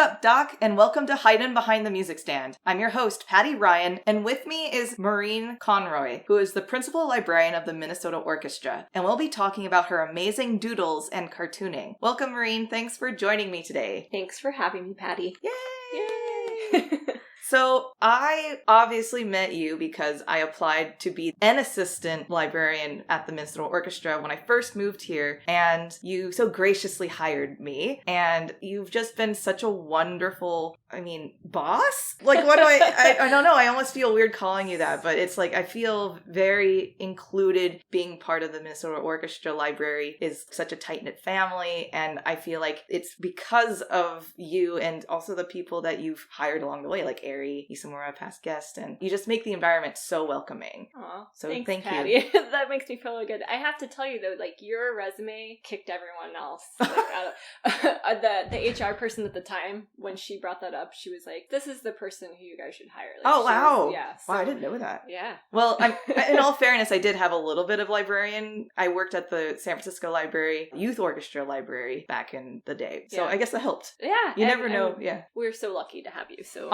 up, Doc? And welcome to Haydn Behind the Music Stand. I'm your host, Patty Ryan, and with me is Maureen Conroy, who is the principal librarian of the Minnesota Orchestra, and we'll be talking about her amazing doodles and cartooning. Welcome, Maureen. Thanks for joining me today. Thanks for having me, Patty. Yay! So, I obviously met you because I applied to be an assistant librarian at the Minnesota Orchestra when I first moved here, and you so graciously hired me, and you've just been such a wonderful, boss? Like, what do I don't know, I almost feel weird calling you that, but it's like, I feel very included. Being part of the Minnesota Orchestra Library is such a tight-knit family, and I feel like it's because of you and also the people that you've hired along the way, like Isamura, past guest, and you just make the environment so welcoming. Aw, so thanks, thank Patty. you. That makes me feel really good. I have to tell you though, like, your resume kicked everyone else. Like, the HR person at the time, when she brought that up, she was like, "This is the person who you guys should hire." Like, oh wow! So, wow, I didn't know that. Yeah. Well, in all fairness, I did have a little bit of librarian. I worked at the San Francisco Library, Youth Orchestra Library, back in the day, so I guess that helped. Yeah, you never know. Yeah, we're so lucky to have you. So,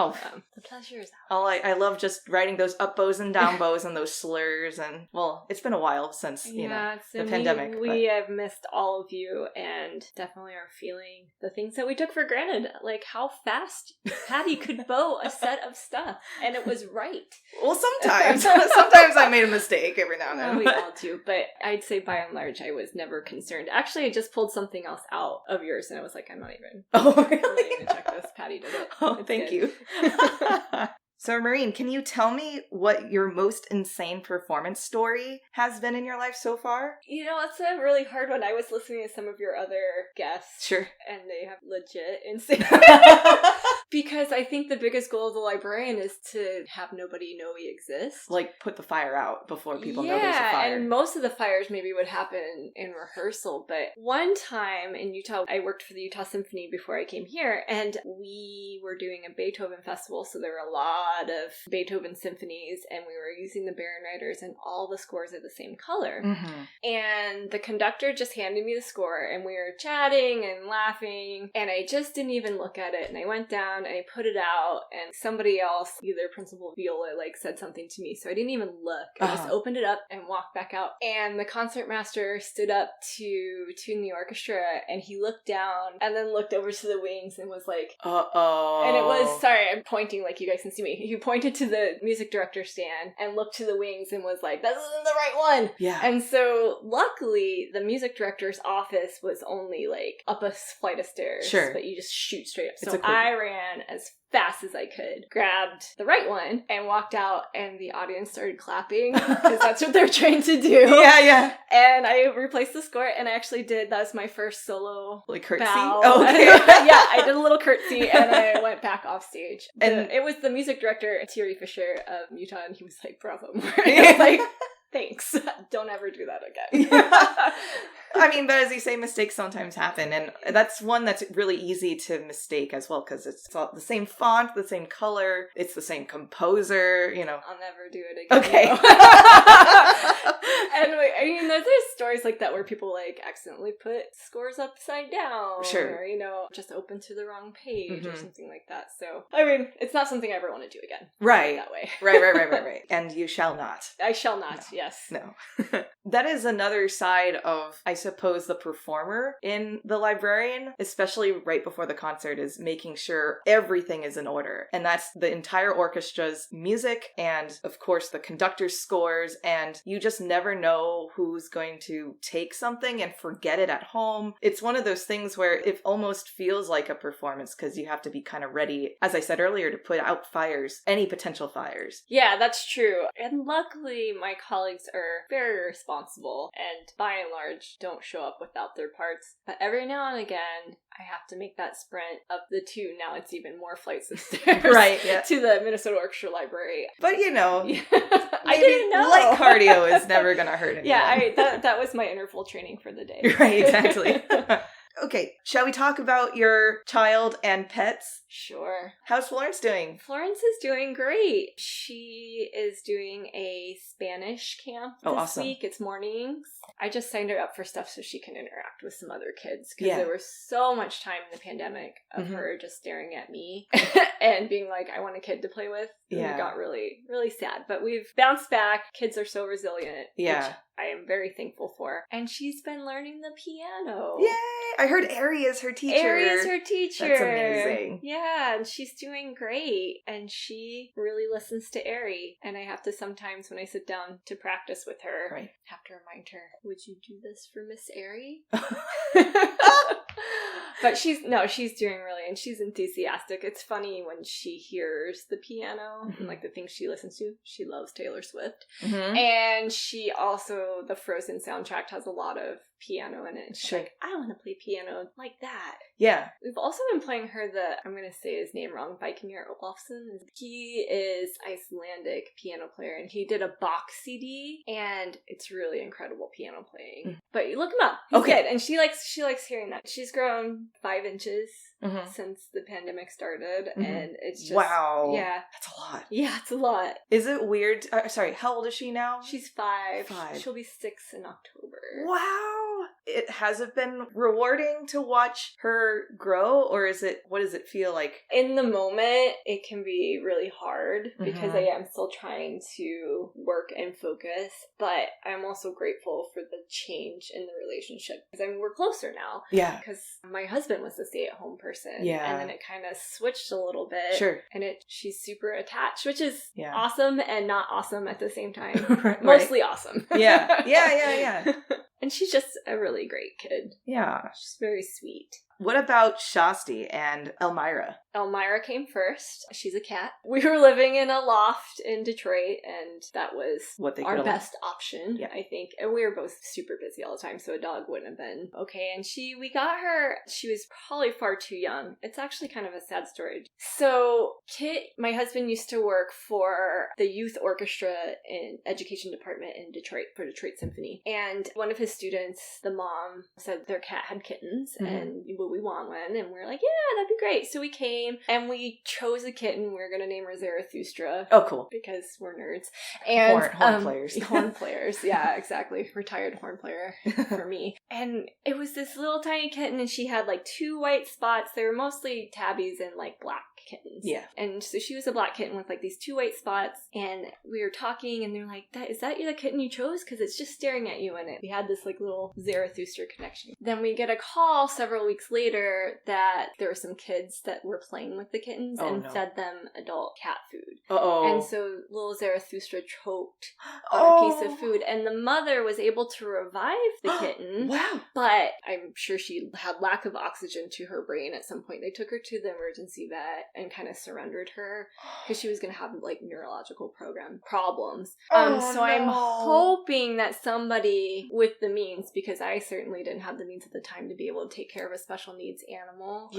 the pleasure is ours. Oh, I love just writing those up bows and down bows and those slurs, and well, it's been a while since the pandemic. We have missed all of you, and definitely are feeling the things that we took for granted, like how fast Patty could bow a set of stuff, and it was right. Well, sometimes I made a mistake every now and then. We all do, but I'd say by and large, I was never concerned. Actually, I just pulled something else out of yours, and I was like, I'm not even. Oh, really? I'm not even check this. Patty did it. Oh, thank you. So, Maureen, can you tell me what your most insane performance story has been in your life so far? You know, it's a really hard one. I was listening to some of your other guests. Sure. And they have legit insane. Because I think the biggest goal of the librarian is to have nobody know we exist. Like, put the fire out before people know there's a fire. Yeah, and most of the fires maybe would happen in rehearsal. But one time in Utah, I worked for the Utah Symphony before I came here, and we were doing a Beethoven festival, so there were a lot of Beethoven symphonies, and we were using the Barenreiters, and all the scores are the same color. Mm-hmm. And the conductor just handed me the score, and we were chatting and laughing, and I just didn't even look at it, and I went down and I put it out, and somebody else, either Principal Viola, said something to me, so I didn't even look. I just opened it up and walked back out, and the concertmaster stood up to tune the orchestra, and he looked down and then looked over to the wings and was like, uh-oh. And it was, sorry, I'm pointing like you guys can see me. He pointed to the music director stand and looked to the wings and was like, "This isn't the right one." Yeah. And so luckily the music director's office was only up a flight of stairs. Sure. But you just shoot straight up. So I ran as fast as I could, grabbed the right one, and walked out, and the audience started clapping, because that's what they're trained to do. Yeah. And I replaced the score, and I actually did. That was my first solo curtsy? bow. Oh, okay. Yeah, I did a little curtsy, and I went back off stage. And it was the music director, Thierry Fisher of Utah, and he was like, "Bravo." I was like, "Thanks. Don't ever do that again." But as you say, mistakes sometimes happen, and that's one that's really easy to mistake as well, because it's all the same font, the same color, it's the same composer, I'll never do it again. Okay. And there's stories like that where people accidentally put scores upside down. Sure. Or, just open to the wrong page or something like that. So, it's not something I ever want to do again. Right. That way. Right. And you shall not. I shall not, yes. No. That is another side of, I suppose, the performer in the librarian, especially right before the concert, is making sure everything is in order. And that's the entire orchestra's music and, of course, the conductor's scores. And you just never know who's going to take something and forget it at home. It's one of those things where it almost feels like a performance, because you have to be kind of ready, as I said earlier, to put out fires, any potential fires. Yeah, that's true. And luckily, my colleagues are very responsible and, by and large, don't show up without their parts. But every now and again, I have to make that sprint up the two. Now it's even more flights of stairs. Right, yeah. To the Minnesota Orchestra Library. But I didn't know. Light cardio is never going to hurt anyone. Yeah, that was my interval training for the day. Right, exactly. Okay, shall we talk about your child and pets? Sure. How's Florence doing? Florence is doing great. She is doing a Spanish camp this week. It's mornings. I just signed her up for stuff so she can interact with some other kids because there was so much time in the pandemic of her just staring at me and being like, I want a kid to play with. And we got really, really sad. But we've bounced back. Kids are so resilient. Yeah. Which I am very thankful for. And she's been learning the piano. Yay! I heard Ari is her teacher. Ari is her teacher. That's amazing. Yeah, and she's doing great. And she really listens to Ari. And I have to sometimes, when I sit down to practice with her, have to remind her, would you do this for Miss Ari? But she's doing really, and she's enthusiastic. It's funny when she hears the piano and like the things she listens to. She loves Taylor Swift. And she also, the Frozen soundtrack has a lot of piano in it. And she's like, I want to play piano like that. Yeah. We've also been playing her I'm going to say his name wrong, Vikingur Olafsson. He is Icelandic piano player, and he did a Bach CD, and it's really incredible piano playing. But you look him up. He's good, and she likes hearing that. She's grown 5 inches since the pandemic started, and it's just... Wow. Yeah. That's a lot. Yeah, it's a lot. Is it weird? Sorry, how old is she now? She's 5. She'll be 6 in October. Wow. Has it been rewarding to watch her grow, or what does it feel like? In the moment, it can be really hard because I am still trying to work and focus, but I'm also grateful for the change in the relationship because we're closer now. Yeah. Because my husband was a stay-at-home person. Yeah. And then it kind of switched a little bit. Sure. And she's super attached, which is awesome and not awesome at the same time. Mostly awesome. Yeah. And she's just a really great kid. Yeah. She's very sweet. What about Shasti and Elmira? Elmira came first. She's a cat. We were living in a loft in Detroit, and that was our best option, I think. And we were both super busy all the time, so a dog wouldn't have been okay. And we got her, she was probably far too young. It's actually kind of a sad story. So Kit, my husband, used to work for the youth orchestra and education department in Detroit for Detroit Symphony. And one of his students, the mom, said their cat had kittens, and we want one, and we're like, yeah, that'd be great. So we came and we chose a kitten. We were gonna name her Zarathustra. Oh, cool. Because we're nerds. And horn players. Horn players, yeah, exactly. Retired horn player for me. And it was this little tiny kitten, and she had like 2 white spots. They were mostly tabbies and like black kittens. Yeah. And so she was a black kitten with like these 2 white spots, and we were talking, and they're like, is that the kitten you chose? Because it's just staring at you, and we had this like little Zarathustra connection. Then we get a call several weeks later that there were some kids that were playing with the kittens fed them adult cat food. And so little Zarathustra choked on a piece of food, and the mother was able to revive the kitten. Wow. But I'm sure she had lack of oxygen to her brain at some point. They took her to the emergency vet and kind of surrendered her because she was going to have like neurological problems. So I'm hoping that somebody with the means, because I certainly didn't have the means at the time to be able to take care of a special needs animal,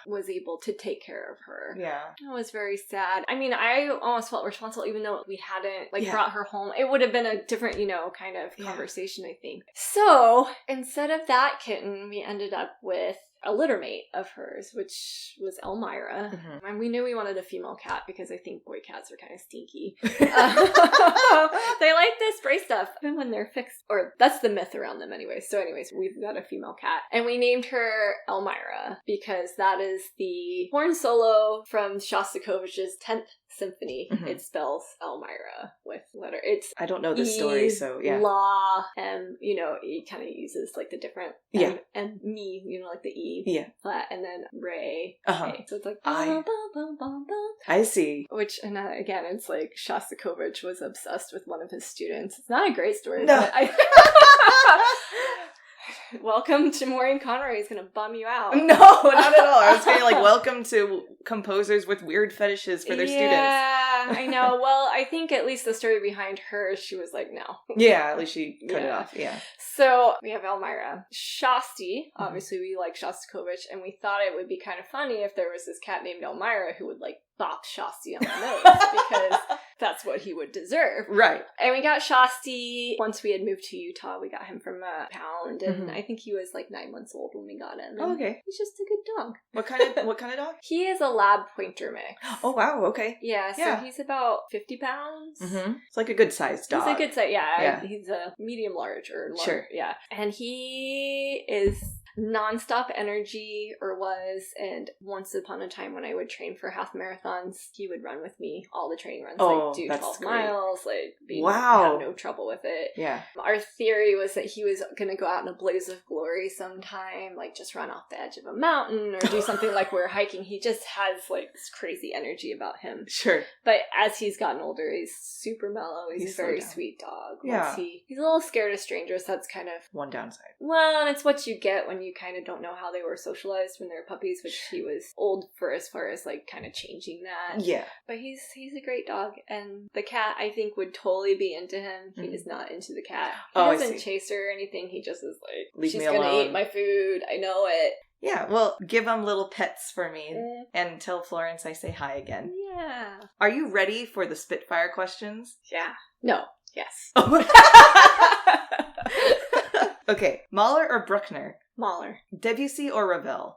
was able to take care of her. Yeah. It was very sad. I mean, I almost felt responsible even though we hadn't brought her home. It would have been a different, kind of conversation, I think. So instead of that kitten, we ended up with a litter mate of hers, which was Elmira. And we knew we wanted a female cat because I think boy cats are kind of stinky. They like to spray stuff even when they're fixed. Or that's the myth around them anyway. So anyways, we've got a female cat. And we named her Elmira because that is the horn solo from Shostakovich's 10th Symphony. It spells Elmira with letter. I don't know the story, so yeah. La, and he kind of uses like the different and me, like the E, flat, and then Ray. A. So it's like bum, bum, bum, bum, bum. I see. Which, and again, it's like Shostakovich was obsessed with one of his students. It's not a great story, but welcome to Maureen Conroy is going to bum you out. No, not at all. I was saying welcome to composers with weird fetishes for their students. Yeah, I know. Well, I think at least the story behind her, she was like, no. Yeah, at least she cut it off. Yeah. So we have Elmira. Shasti, obviously we like Shostakovich, and we thought it would be kind of funny if there was this cat named Elmira who would bopped Shasti on the nose because that's what he would deserve. Right. And we got Shasti once we had moved to Utah. We got him from a pound, and I think he was like 9 months old when we got him. Oh, okay. He's just a good dog. What kind of dog? He is a lab pointer mix. Oh, wow. Okay. Yeah, so he's about 50 pounds. It's like a good sized dog. He's a good size, yeah. He's a medium large or large. Sure. Yeah. And he is nonstop energy, or was, and once upon a time when I would train for half marathons, he would run with me all the training runs, like do 12 miles, like have no trouble with it. Yeah. Our theory was that he was going to go out in a blaze of glory sometime, like just run off the edge of a mountain or do something like we're hiking. He just has like this crazy energy about him. Sure. But as he's gotten older, he's super mellow. He's a very sweet dog. Yeah. He's a little scared of strangers. That's kind of one downside. Well, and it's what you get when you kind of don't know how they were socialized when they were puppies, which he was old for as far as like kind of changing that. Yeah. But he's a great dog, and the cat I think would totally be into him. He is not into the cat. He doesn't chase her or anything. He just is like, she's gonna eat my food. I know it. Yeah, well, give them little pets for me and tell Florence I say hi again. Yeah. Are you ready for the Spitfire questions? Yeah. No. Yes. Okay, Mahler or Bruckner? Mahler. Debussy or Ravel?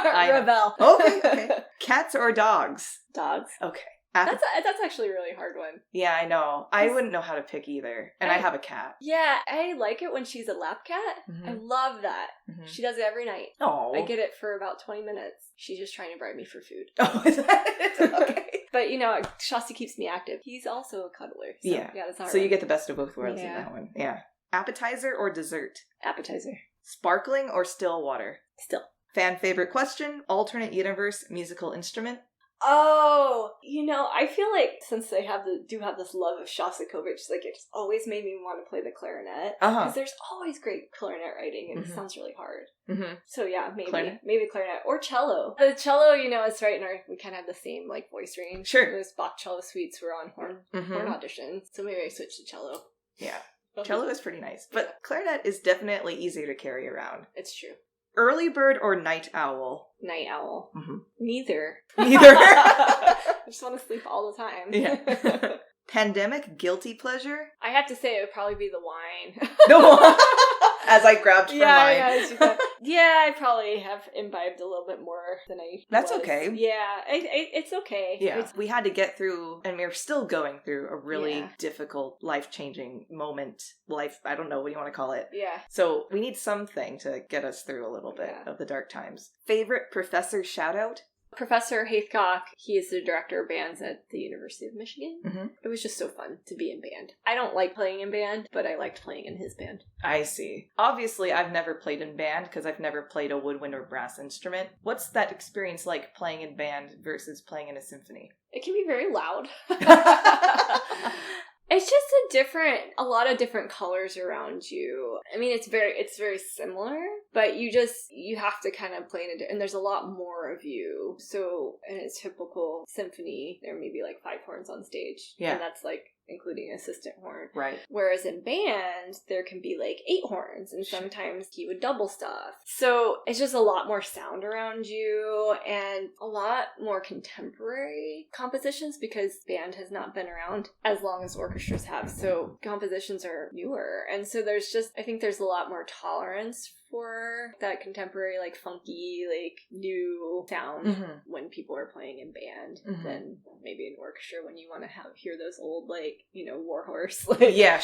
Ravel. Okay. Cats or dogs? Dogs. Okay. That's actually a really hard one. Yeah, I know. I wouldn't know how to pick either. And I have a cat. Yeah, I like it when she's a lap cat. I love that. She does it every night. Oh. I get it for about 20 minutes. She's just trying to bribe me for food. Oh, is that it? Okay. But, you know, Shasti keeps me active. He's also a cuddler. So, yeah, that's hard. So you get the best of both worlds in that one. Yeah. Appetizer or dessert? Appetizer. Sparkling or still water? Still. Fan favorite question, alternate universe musical instrument? Oh, you know, I feel like since they do have this love of Shostakovich, like it just always made me want to play the clarinet. Because there's always great clarinet writing, and it sounds really hard. So yeah, maybe clarinet or cello. The cello, you know, is right in we kind of have the same like voice range. Sure. Those Bach cello suites were on horn auditions, so maybe I switch to cello. Yeah. Cello is pretty nice, but clarinet is definitely easier to carry around. It's true. Early bird or night owl? Night owl. Neither. I just want to sleep all the time. Yeah. Pandemic guilty pleasure? I have to say it would probably be the wine. The wine? As I grabbed from mine. Yeah, I probably have imbibed a little bit more than I That's was. Okay. Yeah, it's okay. Yeah. We had to get through, and we're still going through a really difficult, life-changing moment. I don't know what you want to call it. Yeah. So we need something to get us through a little bit of the dark times. Favorite professor shout-out? Professor Haithcock, he is the director of bands at the University of Michigan. It was just so fun to be in band. I don't like playing in band, but I liked playing in his band. I see. Obviously, I've never played in band because I've never played a woodwind or brass instrument. What's that experience like playing in band versus playing in a symphony? It can be very loud. It's just a lot of different colors around you. I mean, it's very similar, but you have to kind of play in it, and there's a lot more of you. So in a typical symphony, there may be like 5 horns on stage. Yeah. And that's like including assistant horn. Right. Whereas in band, there can be like 8 horns, and sometimes he would double stuff. So it's just a lot more sound around you, and a lot more contemporary compositions, because band has not been around as long as orchestras have. So compositions are newer. And so I think there's a lot more tolerance for that contemporary, like funky, like new sound when people are playing in band than maybe in orchestra when you want to hear those old, like, you know, Warhorse, like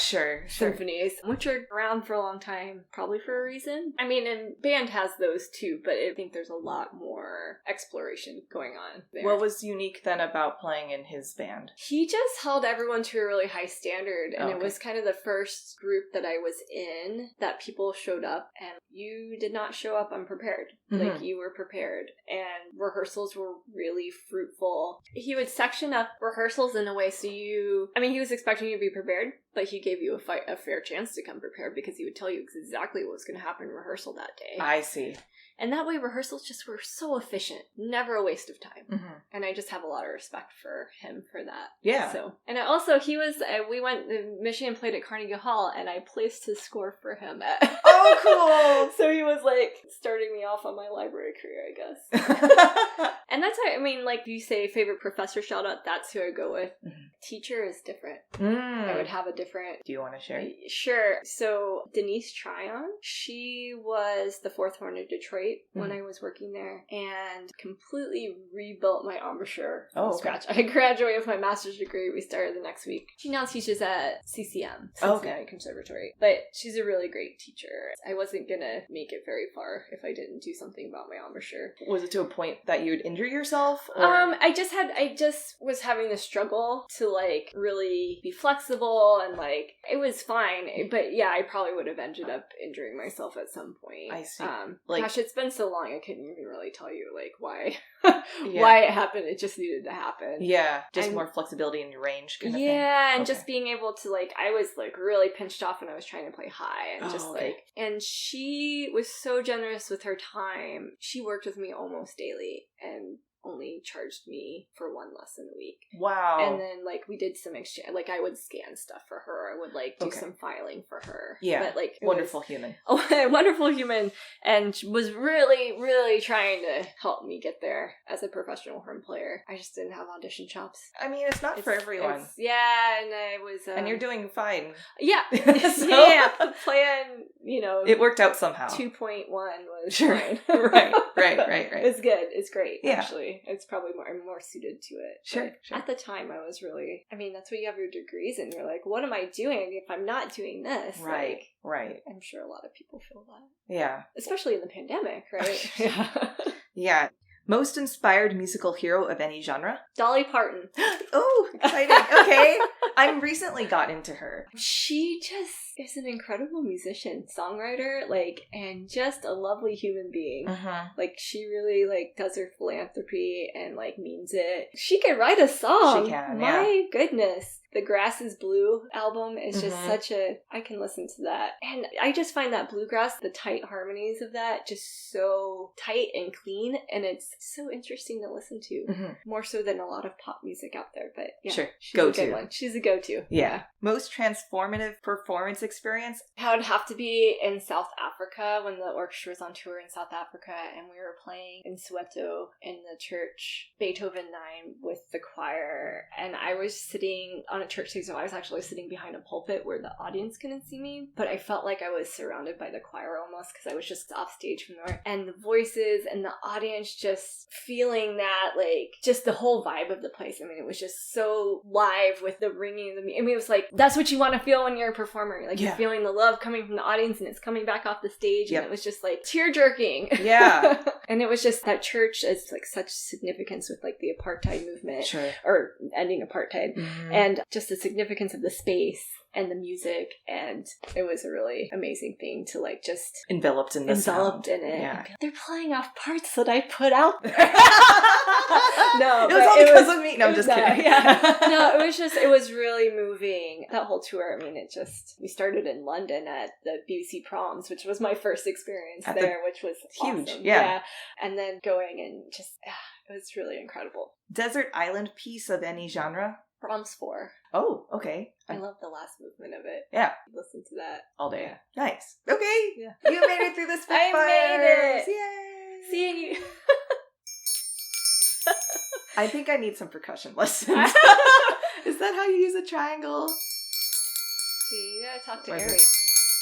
symphonies, which are around for a long time, probably for a reason. I mean, and band has those too, but I think there's a lot more exploration going on there. What was unique then about playing in his band? He just held everyone to a really high standard, and it was kind of the first group that I was in that people showed up, and you did not show up unprepared. Like, you were prepared, and rehearsals were really fruitful. He would section up rehearsals in a way so he was expecting you to be prepared, but he gave you a fair chance to come prepared because he would tell you exactly what was going to happen in rehearsal that day. I see. And that way rehearsals just were so efficient. Never a waste of time. Mm-hmm. And I just have a lot of respect for him for that. Yeah. So, and also he was, we went, Michigan played at Carnegie Hall and I placed his score for him. Oh, cool. So he was like starting me off on my library career, I guess. And that's how, I mean, like you say favorite professor shout out, that's who I go with. Mm-hmm. Teacher is different. I would have a different. Do you want to share? Sure. So Denise Tryon, she was the fourth horn of Detroit when I was working there and completely rebuilt my embouchure from scratch. I graduated with my master's degree. We started the next week. She now teaches at CCM, Cincinnati Conservatory. But she's a really great teacher. I wasn't going to make it very far if I didn't do something about my embouchure. Was it to a point that you would injure yourself? Or? I just was having the struggle to like really be flexible and like it was fine. But yeah, I probably would have ended up injuring myself at some point. I see. Gosh, it's been so long I couldn't even really tell you like why why it happened. It just needed to happen. Yeah, just more flexibility in your range kind of thing. Yeah, and just being able to like, I was like really pinched off when I was trying to play high and and she was so generous with her time. She worked with me almost daily and only charged me for one lesson a week. Wow. And then like we did some exchange, like I would scan stuff for her. I would like do some filing for her. Yeah. But like wonderful human. A wonderful human, and was really, really trying to help me get there as a professional horn player. I just didn't have audition chops. I mean, it's not for everyone. Yeah, and I was and you're doing fine. Yeah. Yeah. The plan, you know, it worked out somehow. 2.1 was fine. Right. It's good. It's great, yeah. Actually. It's probably more suited to it. Sure. At the time, I was really, I mean, that's what you have your degrees in. You're like, what am I doing if I'm not doing this? Right, like, right. I'm sure a lot of people feel that. Yeah. Especially in the pandemic, right? Yeah. Yeah. Most inspired musical hero of any genre? Dolly Parton. Oh, exciting. Okay. I recently got into her. She just is an incredible musician, songwriter, like, and just a lovely human being. Like, she really, like, does her philanthropy and, like, means it. She can write a song. She can, My goodness. The Grass is Blue album is just such a... I can listen to that. And I just find that bluegrass, the tight harmonies of that, just so tight and clean. And it's so interesting to listen to. More so than a lot of pop music out there. But yeah, sure. She's a good one. She's a go-to. Yeah. Most transformative performance experience? I would have to be in South Africa when the orchestra was on tour in South Africa. And we were playing in Soweto in the church, Beethoven 9 with the choir. And I was sitting on a church stage, so I was actually sitting behind a pulpit where the audience couldn't see me, but I felt like I was surrounded by the choir almost because I was just off stage from there, and the voices and the audience just feeling that, like, just the whole vibe of the place. I mean, it was just so live with the ringing of the music. I mean, it was like, that's what you want to feel when you're a performer. Like, you're feeling the love coming from the audience and it's coming back off the stage, and it was just like tear-jerking. Yeah. And it was just that church is like such significance with like the apartheid movement, or ending apartheid, and just the significance of the space and the music, and it was a really amazing thing to like just enveloped in the sound. In it. Yeah. They're playing off parts that I put out there. No, it was all because of me. No, I'm just kidding. Yeah. No, it was really moving. That whole tour, I mean, we started in London at the BBC Proms, which was my first experience there, which was huge. Awesome. Yeah. And then going and just, it was really incredible. Desert island piece of any genre? Brahms 4. Oh, okay. I love the last movement of it. Yeah. Listen to that. All day. Yeah. Nice. Okay. Yeah. You made it through the Spitfires. I made it. Yay. Seeing you. I think I need some percussion lessons. Is that how you use a triangle? See, you gotta talk to Ari.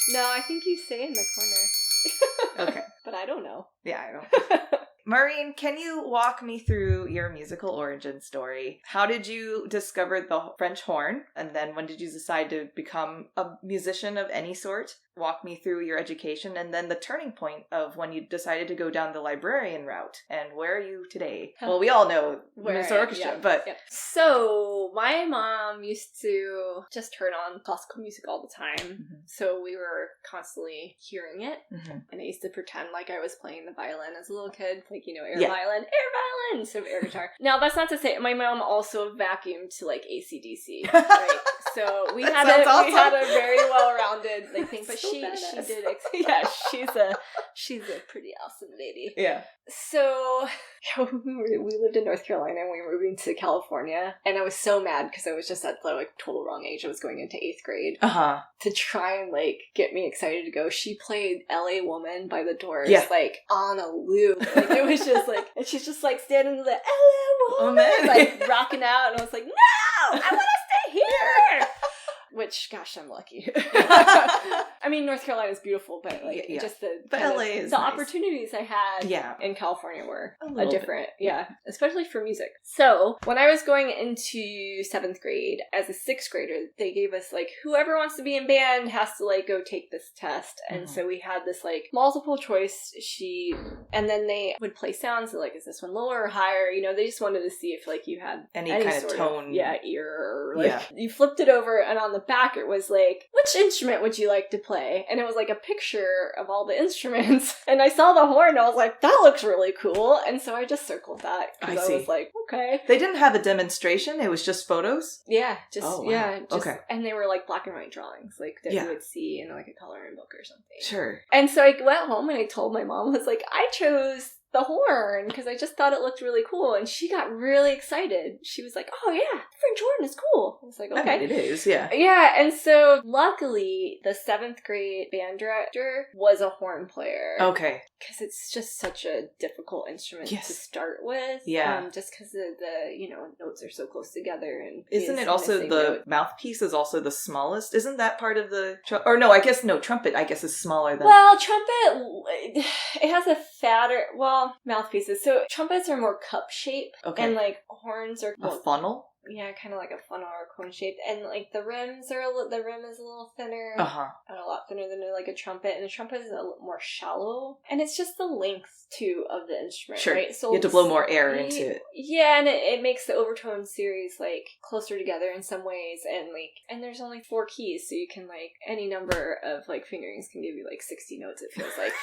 No, I think you say in the corner. Okay. But I don't know. Yeah, I don't. Maureen, can you walk me through your musical origin story? How did you discover the French horn? And then when did you decide to become a musician of any sort? walk me through your education and then the turning point of when you decided to go down the librarian route. And where are you today? Well, we all know Minnesota Orchestra, but... Yeah. So, my mom used to just turn on classical music all the time. Mm-hmm. So, we were constantly hearing it. Mm-hmm. And I used to pretend like I was playing the violin as a little kid. Like, air violin, instead of air guitar. Now, that's not to say, my mom also vacuumed to, like, AC/DC, right? So, we had a very well-rounded thing, but so she badass. did, she's a pretty awesome lady. Yeah. So, we lived in North Carolina and we were moving to California, and I was so mad because I was just at the, like, total wrong age. I was going into 8th grade. Uh-huh. To try and, like, get me excited to go, she played LA Woman by the Doors, like, on a loop. Like, it was just, like, and she's just, like, standing there, LA Woman, like, rocking out, and I was like, no! I want to stay here! Which, gosh, I'm lucky. I mean, North Carolina is beautiful, but like just the LA is the nice. Opportunities I had in California were a different, especially for music. So when I was going into 7th grade as a 6th grader, they gave us like whoever wants to be in band has to like go take this test, and so we had this like multiple choice sheet, and then they would play sounds so, like, is this one lower or higher? They just wanted to see if like you had any kind of tone, ear, or like you flipped it over, and on the back it was like, which instrument would you like to play? And it was like a picture of all the instruments, and I saw the horn and I was like, that looks really cool, and so I just circled that because I was like, okay. They didn't have a demonstration, it was just photos? Okay. And they were like black and white drawings like that you would see in like a coloring book or something. Sure. And so I went home and I told my mom, I was like, I chose the horn because I just thought it looked really cool, and she got really excited. She was like, oh yeah, French horn is cool. I was like, okay. I mean, it is, yeah. Yeah, and so luckily the 7th grade band director was a horn player. Okay. Because it's just such a difficult instrument to start with. Yeah. Just because the notes are so close together. And isn't it also the mouthpiece is also the smallest? Isn't that part of the... trumpet, I guess, is smaller than... Well, trumpet, it has a fatter... mouthpieces. So trumpets are more cup shape, and like horns are a funnel. Yeah, kind of like a funnel or cone shaped, and like the rim is a little thinner, and a lot thinner than like a trumpet, and a trumpet is a little more shallow, and it's just the length too of the instrument, sure. Right? So you have to blow more air into it. Yeah, and it makes the overtone series like closer together in some ways, and there's only 4 keys, so you can like any number of like fingerings can give you like 60 notes. It feels like.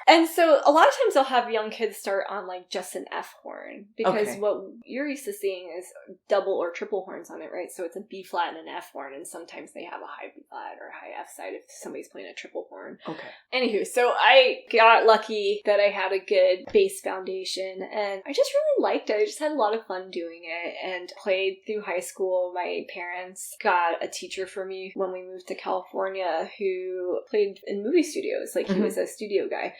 And so a lot of times I'll have young kids start on like just an F horn, because what you're used to seeing is double or triple horns on it, right? So it's a B flat and an F horn, and sometimes they have a high B flat or high F side if somebody's playing a triple horn. Okay. Anywho, so I got lucky that I had a good bass foundation, and I just really liked it. I just had a lot of fun doing it and played through high school. My parents got a teacher for me when we moved to California who played in movie studios. Like he was a studio guy.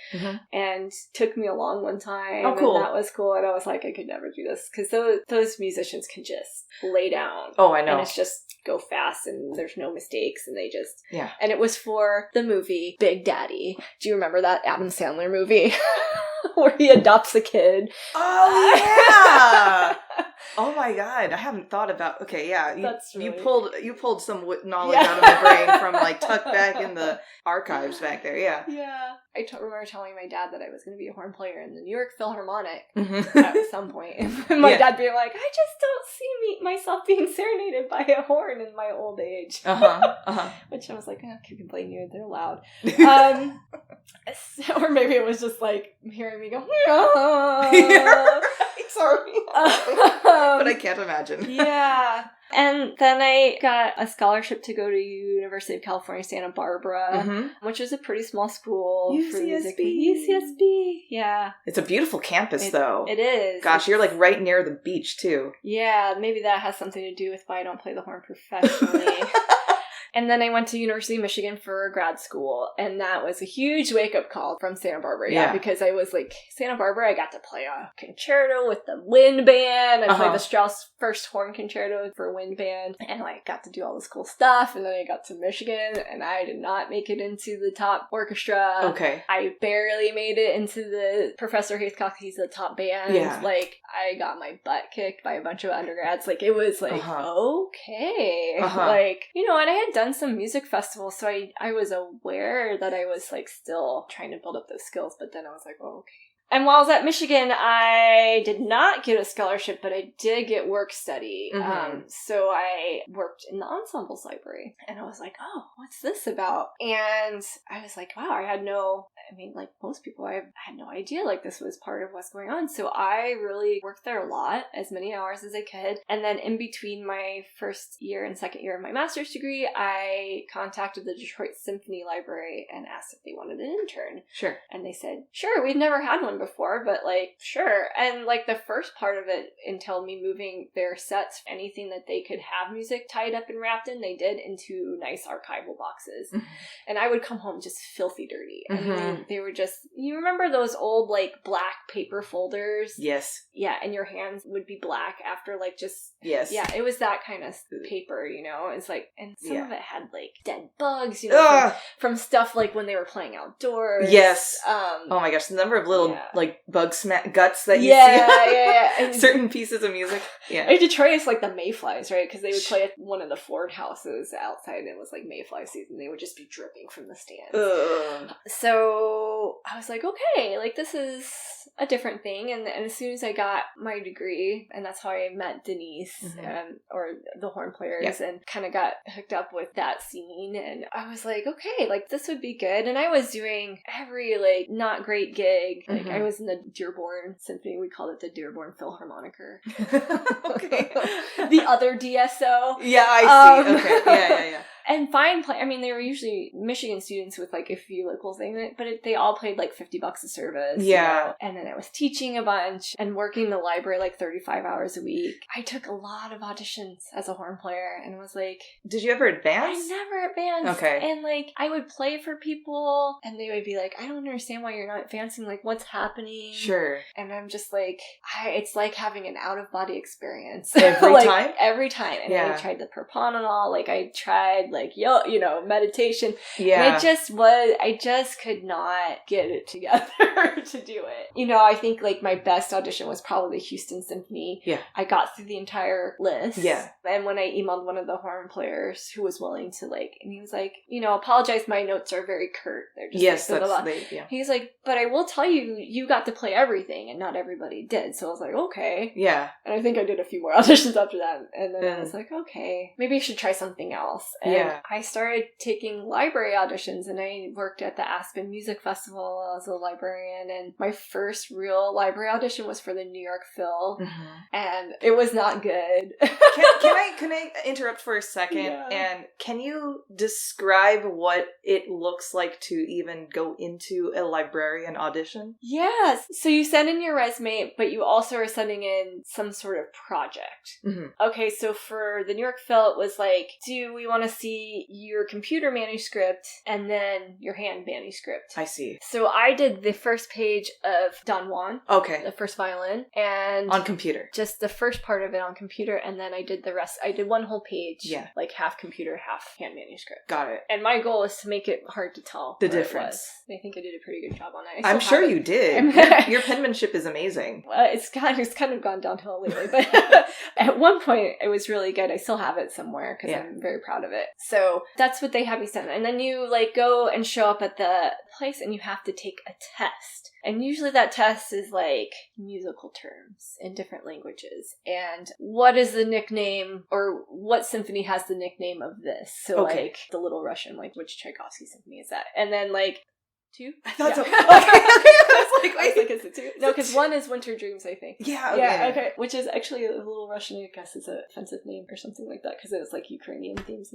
And took me along one time. Oh, cool. And that was cool. And I was like, I could never do this. Because those musicians can just lay down. Oh, I know. And it's just go fast and there's no mistakes. And they just... Yeah. And it was for the movie Big Daddy. Do you remember that Adam Sandler movie? Where he adopts a kid. Oh, yeah! Oh my god, I haven't thought about... Okay, yeah. You pulled some knowledge out of my brain from like tucked back in the archives back there, yeah. Yeah. I remember telling my dad that I was going to be a horn player in the New York Philharmonic at some point. And my dad being like, I just don't see myself being serenaded by a horn in my old age. Which I was like, you can play near, they're loud. Or maybe it was just like hearing me go, sorry. But I can't imagine. Yeah. And then I got a scholarship to go to University of California, Santa Barbara, which is a pretty small school for music. UCSB, yeah. It's a beautiful campus, though. It is. Gosh, you're like right near the beach, too. Yeah, maybe that has something to do with why I don't play the horn professionally. And then I went to University of Michigan for grad school, and that was a huge wake-up call from Santa Barbara, because I was like, Santa Barbara, I got to play a concerto with the wind band. I played the Strauss first horn concerto for wind band, and I got to do all this cool stuff, and then I got to Michigan, and I did not make it into the top orchestra. Okay. I barely made it into the Professor Haythcock, he's the top band. Yeah. Like, I got my butt kicked by a bunch of undergrads. Like, it was like, okay. Like, and I had done done some music festivals, so I was aware that I was like still trying to build up those skills, but then I was like, oh, okay. And while I was at Michigan, I did not get a scholarship, but I did get work study. So I worked in the ensembles library, and I was like, oh, what's this about? And I was like, wow, like most people, I had no idea like this was part of what's going on. So I really worked there a lot, as many hours as I could. And then in between my first year and second year of my master's degree, I contacted the Detroit Symphony Library and asked if they wanted an intern. Sure. And they said, sure, we've never had one before, but like, sure. And like the first part of it entailed me moving their sets, anything that they could have music tied up and wrapped in, they did, into nice archival boxes. And I would come home just filthy dirty. And they were just, you remember those old like black paper folders? Yes. Yeah, and your hands would be black after like just... Yes. Yeah, it was that kind of paper, you know? It's like, and some of it had like dead bugs, you know, from stuff like when they were playing outdoors. Yes. Oh my gosh, the number of little like bug guts that you see. Yeah. Certain pieces of music. Yeah. In Detroit, it's like the mayflies, right? Because they would play at one of the Ford houses outside, and it was like mayfly season. They would just be dripping from the stands. So I was like, okay, like this is a different thing. And as soon as I got my degree, and that's how I met Denise, or the horn players, and kind of got hooked up with that scene. And I was like, okay, like this would be good. And I was doing every like not great gig. Like I was in the Dearborn Symphony. We called it the Dearborn Philharmoniker. Okay. The other DSO. Yeah, I see. Okay. Yeah. And fine play. I mean, they were usually Michigan students with like a few locals in it, but they all paid like $50 a service. Yeah. You know? And then I was teaching a bunch and working the library like 35 hours a week. I took a lot of auditions as a horn player and was like... Did you ever advance? I never advanced. Okay. And like, I would play for people and they would be like, I don't understand why you're not advancing. Like, what's happening? Sure. And I'm just like, it's like having an out-of-body experience. Every like, time? Every time. And I tried the propanol, like I tried like, meditation. Yeah. And I just could not get it together to do it. You know, I think like my best audition was probably the Houston Symphony. Yeah. I got through the entire list. Yeah. And when I emailed one of the horn players who was willing to like, and he was like, apologize, my notes are very curt. They're just like, blah, blah, blah. He's like, but I will tell you, you got to play everything and not everybody did. So I was like, okay. Yeah. And I think I did a few more auditions after that. And then I was like, okay, maybe I should try something else. And I started taking library auditions, and I worked at the Aspen Music Festival as a librarian, and my first real library audition was for the New York Phil, and it was not good. Can I interrupt for a second? Yeah. And can you describe what it looks like to even go into a librarian audition? Yes. So you send in your resume, but you also are sending in some sort of project. Okay, so for the New York Phil, it was like, do we want to see your computer manuscript and then your hand manuscript? I see. So I did the first page of Don Juan. Okay. The first violin. And on computer. Just the first part of it on computer, and then I did the rest. I did one whole page. Yeah. Like half computer, half hand manuscript. Got it. And my goal is to make it hard to tell the difference. I think I did a pretty good job on it. I'm sure you did. Your penmanship is amazing. It's kind of gone downhill lately, but at one point it was really good. I still have it somewhere because I'm very proud of it. So that's what they have me send. And then you like go and show up at the place and you have to take a test. And usually that test is like musical terms in different languages. And what is the nickname, or what symphony has the nickname of this? So like the Little Russian, like which Tchaikovsky symphony is that? And then like 2? I thought so. Okay. I was like, wait. Is it 2? No, because 1 is Winter Dreams, I think. Yeah, okay. Okay. Which is actually a Little Russian, I guess, is an offensive name or something like that, because it was like Ukrainian themes.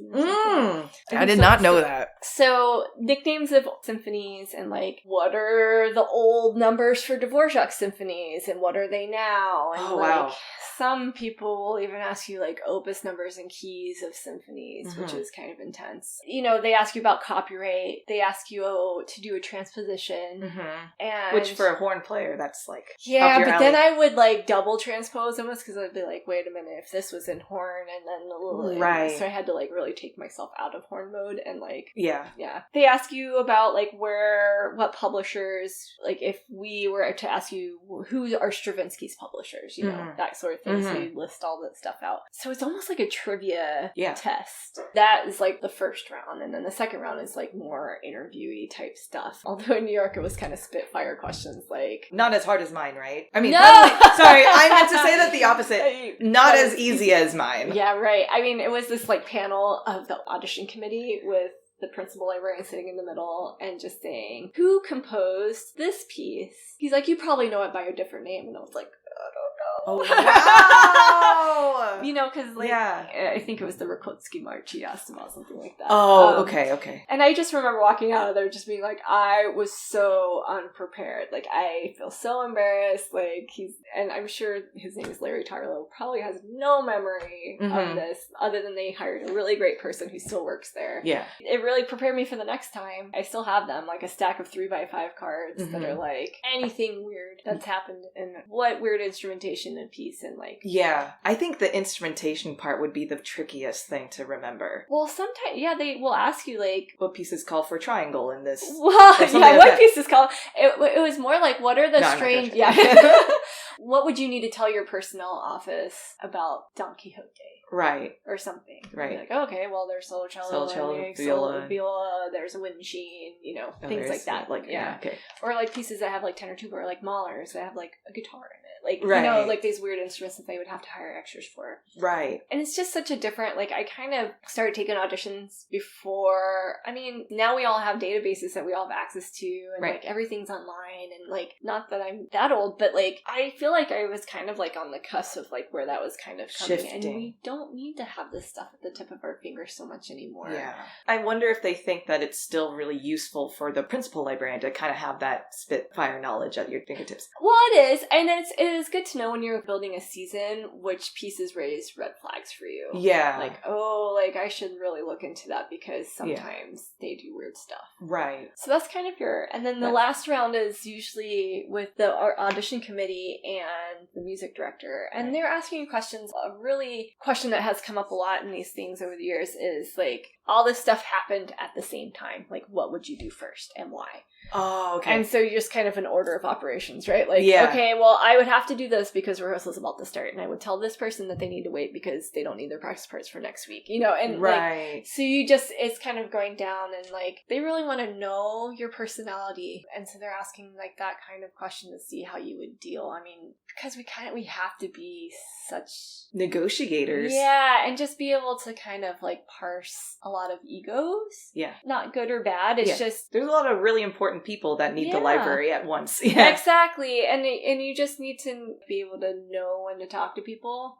I did not know that. So, nicknames of symphonies, and like, what are the old numbers for Dvorak symphonies, and what are they now? And wow. Some people will even ask you like opus numbers and keys of symphonies, which is kind of intense. They ask you about copyright. They ask you to do a transposition. Mm-hmm. And which for a horn player, that's like yeah, up your but alley. then I would like double transpose almost because I'd be like, wait a minute, if this was in horn and then right. So I had to like really take myself out of horn mode and like yeah. They ask you about like what publishers, like if we were to ask you who are Stravinsky's publishers, you know, that sort of thing. So you list all that stuff out. So it's almost like a trivia test. That is like the first round, and then the second round is like more interviewee type stuff. Although in New York it was kind of spitfire questions, like not as hard as mine, right? I mean, no! Sorry, I meant to say that the opposite. Not as easy as mine. Yeah, right. I mean, it was this like panel of the audition committee with the principal librarian sitting in the middle and just saying, who composed this piece? He's like, you probably know it by a different name. And I was like, I don't know. Oh, wow! You know, because like, I think it was the Rakotsky March. He asked about something like that. Oh, okay. And I just remember walking out of there just being like, I was so unprepared. Like, I feel so embarrassed. Like, and I'm sure his name is Larry Tarlow, probably has no memory of this, other than they hired a really great person who still works there. Yeah. It really prepared me for the next time. I still have them, like a stack of 3x5 cards that are like anything weird that's happened and what weird instrumentation and piece and like. Yeah. I think the instrumentation part would be the trickiest thing to remember. Well, sometimes, they will ask you like, what pieces call for triangle in this? Well, what pieces call? It was more like, what are the strange? What would you need to tell your personnel office about Don Quixote? Right. Or something. Right. Like, okay, well, there's solo cello, viola, there's a wind machine, you know, things like that. Like, okay. Or like pieces that have like tenor tuba or like Mahlers that have like a guitar in it. Like, right. You know, like these weird instruments that they would have to hire extras for. Right. And it's just such a different, like, I kind of started taking auditions before, I mean, now we all have databases that we all have access to, and like everything's online, and like, not that I'm that old, but like, I feel like I was kind of like on the cusp of like where that was kind of coming, shifting. and we don't need to have this stuff at the tip of our fingers so much anymore. Yeah. I wonder if they think that it's still really useful for the principal librarian to kind of have that spitfire knowledge at your fingertips. Well, it is, and it is good to know when you're building a season which pieces raise red flags for you. Yeah. Like, oh, like I should really look into that because sometimes they do weird stuff. Right. So that's kind of and then the last round is usually with the audition committee and the music director, and they're asking you questions. A really question that has come up a lot in these things over the years is like, all this stuff happened at the same time. Like, what would you do first and why? Oh, okay. And so you're just kind of an order of operations, right? Like, okay, well, I would have to do this because rehearsal's about to start, and I would tell this person that they need to wait because they don't need their practice parts for next week, you know? And like, so you just, it's kind of going down, and like, they really want to know your personality, and so they're asking like that kind of question to see how you would deal. I mean, because we have to be such negotiators. Yeah, and just be able to kind of like parse a lot of egos. Yeah. Not good or bad. It's just there's a lot of really important people that need the library at once. Yeah. Exactly. And you just need to be able to know when to talk to people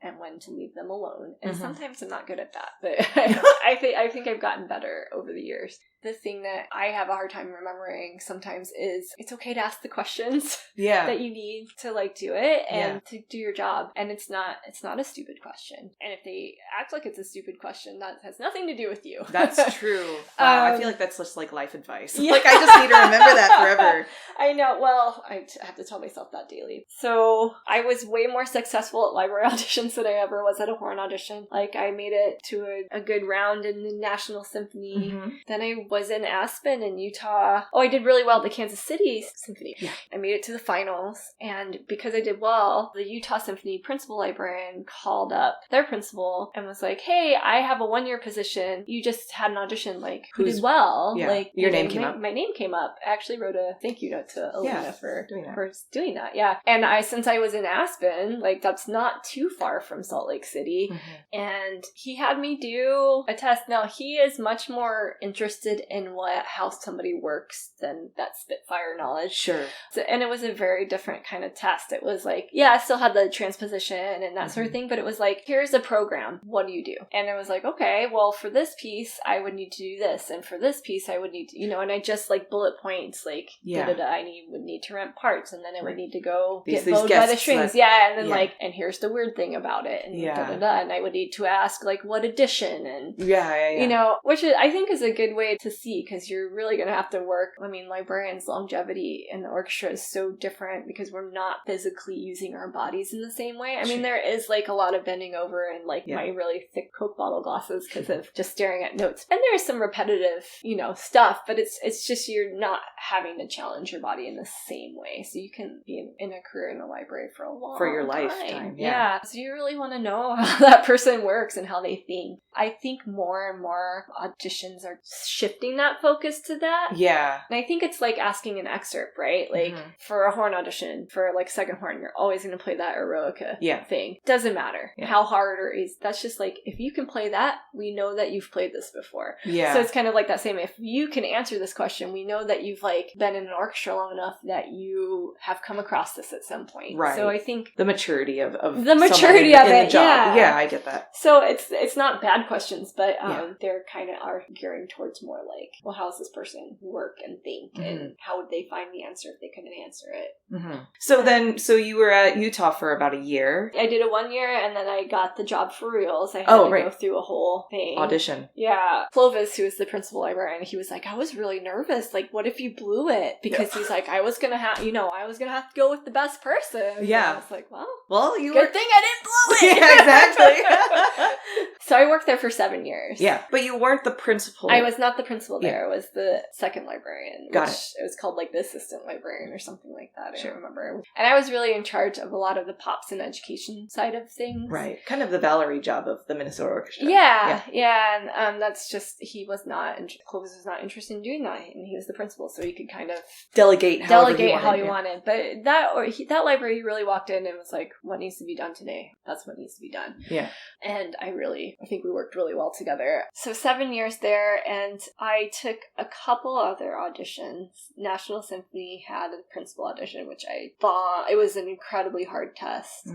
and when to leave them alone. And sometimes I'm not good at that, but I think I've gotten better over the years. The thing that I have a hard time remembering sometimes is it's okay to ask the questions that you need to like do it and to do your job. And it's not a stupid question. And if they act like it's a stupid question, that has nothing to do with you. That's true. I feel like that's just like life advice. Yeah. Like I just need to remember that forever. I know. Well, I have to tell myself that daily. So I was way more successful at library auditions than I ever was at a horn audition. Like I made it to a good round in the National Symphony. Then I was in Aspen in Utah. Oh, I did really well at the Kansas City Symphony. Yeah. I made it to the finals, and because I did well, the Utah Symphony principal librarian called up their principal and was like, hey, I have a 1-year position. You just had an audition, like, who did well. Yeah. Like, your name came up. My name came up. I actually wrote a thank you note to Alina for doing that. Yeah. And since I was in Aspen, like, that's not too far from Salt Lake City. And he had me do a test. Now, he is much more interested in how somebody works than that spitfire knowledge. Sure. So, and it was a very different kind of test. It was like, I still had the transposition and that sort of thing, but it was like, here's a program. What do you do? And it was like, okay, well, for this piece, I would need to do this. And for this piece, I would need to, and I just like bullet points, like, would need to rent parts, and then I would need to go get bowed by the strings. And then like, and here's the weird thing about it. And and I would need to ask, like, what edition? And, you know, which I think is a good way to see, because you're really going to have to work. I mean, librarians' longevity in the orchestra is so different because we're not physically using our bodies in the same way. I mean, there is like a lot of bending over and like my really thick Coke bottle glasses because of just staring at notes. And there's some repetitive, stuff, but it's just you're not having to challenge your body in the same way. So you can be in a career in a library for a long for your time. lifetime. Yeah. So you really want to know how that person works and how they think. I think more and more auditions are shifting that focus to that. Yeah. And I think it's like asking an excerpt, right? Like for a horn audition, for like second horn, you're always going to play that eroica thing. Doesn't matter how hard or easy. That's just like, if you can play that, we know that you've played this before. Yeah. So it's kind of like that same, if you can answer this question, we know that you've like been in an orchestra long enough that you have come across this at some point. Right. So I think the maturity of the maturity of it. Yeah, I get that. So it's not bad questions, but they're kind of are gearing towards more like, well, how does this person work and think, and how would they find the answer if they couldn't answer it? So you were at Utah for about a year. I did a 1 year, and then I got the job for reals. I had to go through a whole thing. Audition. Yeah. Clovis, who was the principal librarian, he was like, I was really nervous. Like, what if you blew it? Because he's like, I was gonna have to go with the best person. Yeah. And I was like, well, good thing I didn't blow it. Yeah, exactly. So I worked there for 7 years. Yeah, but you weren't the principal. I was not the principal there. I was the second librarian. Got it. It was called like the assistant librarian or something like that. I don't remember. And I was really in charge of a lot of the pops and education side of things. Right. Kind of the Valerie job of the Minnesota Orchestra. Yeah. And that's just, Clovis was not interested in doing that. And he was the principal, so he could kind of delegate how he wanted. But that library, he really walked in and was like, what needs to be done today? That's what needs to be done. Yeah. And I think we worked really well together. So 7 years there, and I took a couple other auditions. National Symphony had a principal audition, which I thought it was an incredibly hard test.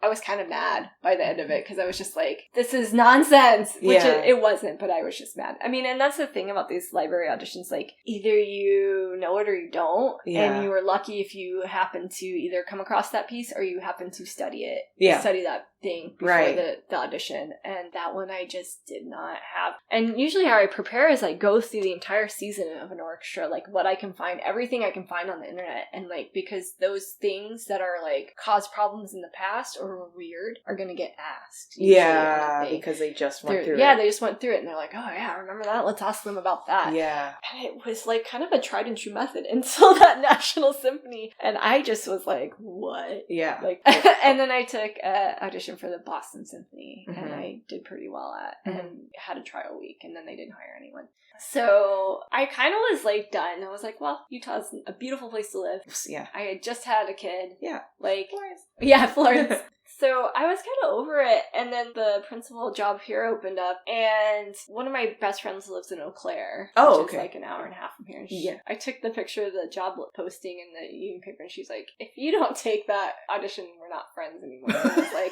I was kind of mad by the end of it, because I was just like, this is nonsense, which it wasn't, but I was just mad. I mean, and that's the thing about these library auditions, like, either you know it or you don't, and you were lucky if you happen to either come across that piece or you happen to study that thing before the audition. And that one I just did not have. And usually how I prepare is like go through the entire season of an orchestra, like what I can find, everything I can find on the internet, and like, because those things that are like caused problems in the past or were weird are gonna get asked. Because they just went through it. Yeah, they just went through it, and they're like, oh yeah, remember that? Let's ask them about that. Yeah. And it was like kind of a tried and true method until that National Symphony, and I just was like, what? Yeah. Like, and then I took an audition for the Boston Symphony, and I did pretty well at, and had a trial week, and then they didn't hire anyone. So I kind of was like done. I was like, well, Utah's a beautiful place to live. Yeah. I had just had a kid. Yeah. Like, Florence. Yeah, Florence. So I was kind of over it, and then the principal job here opened up, and one of my best friends lives in Eau Claire, which is like an hour and a half from here. I took the picture of the job posting in the Union paper, and she's like, if you don't take that audition, we're not friends anymore. And I was like,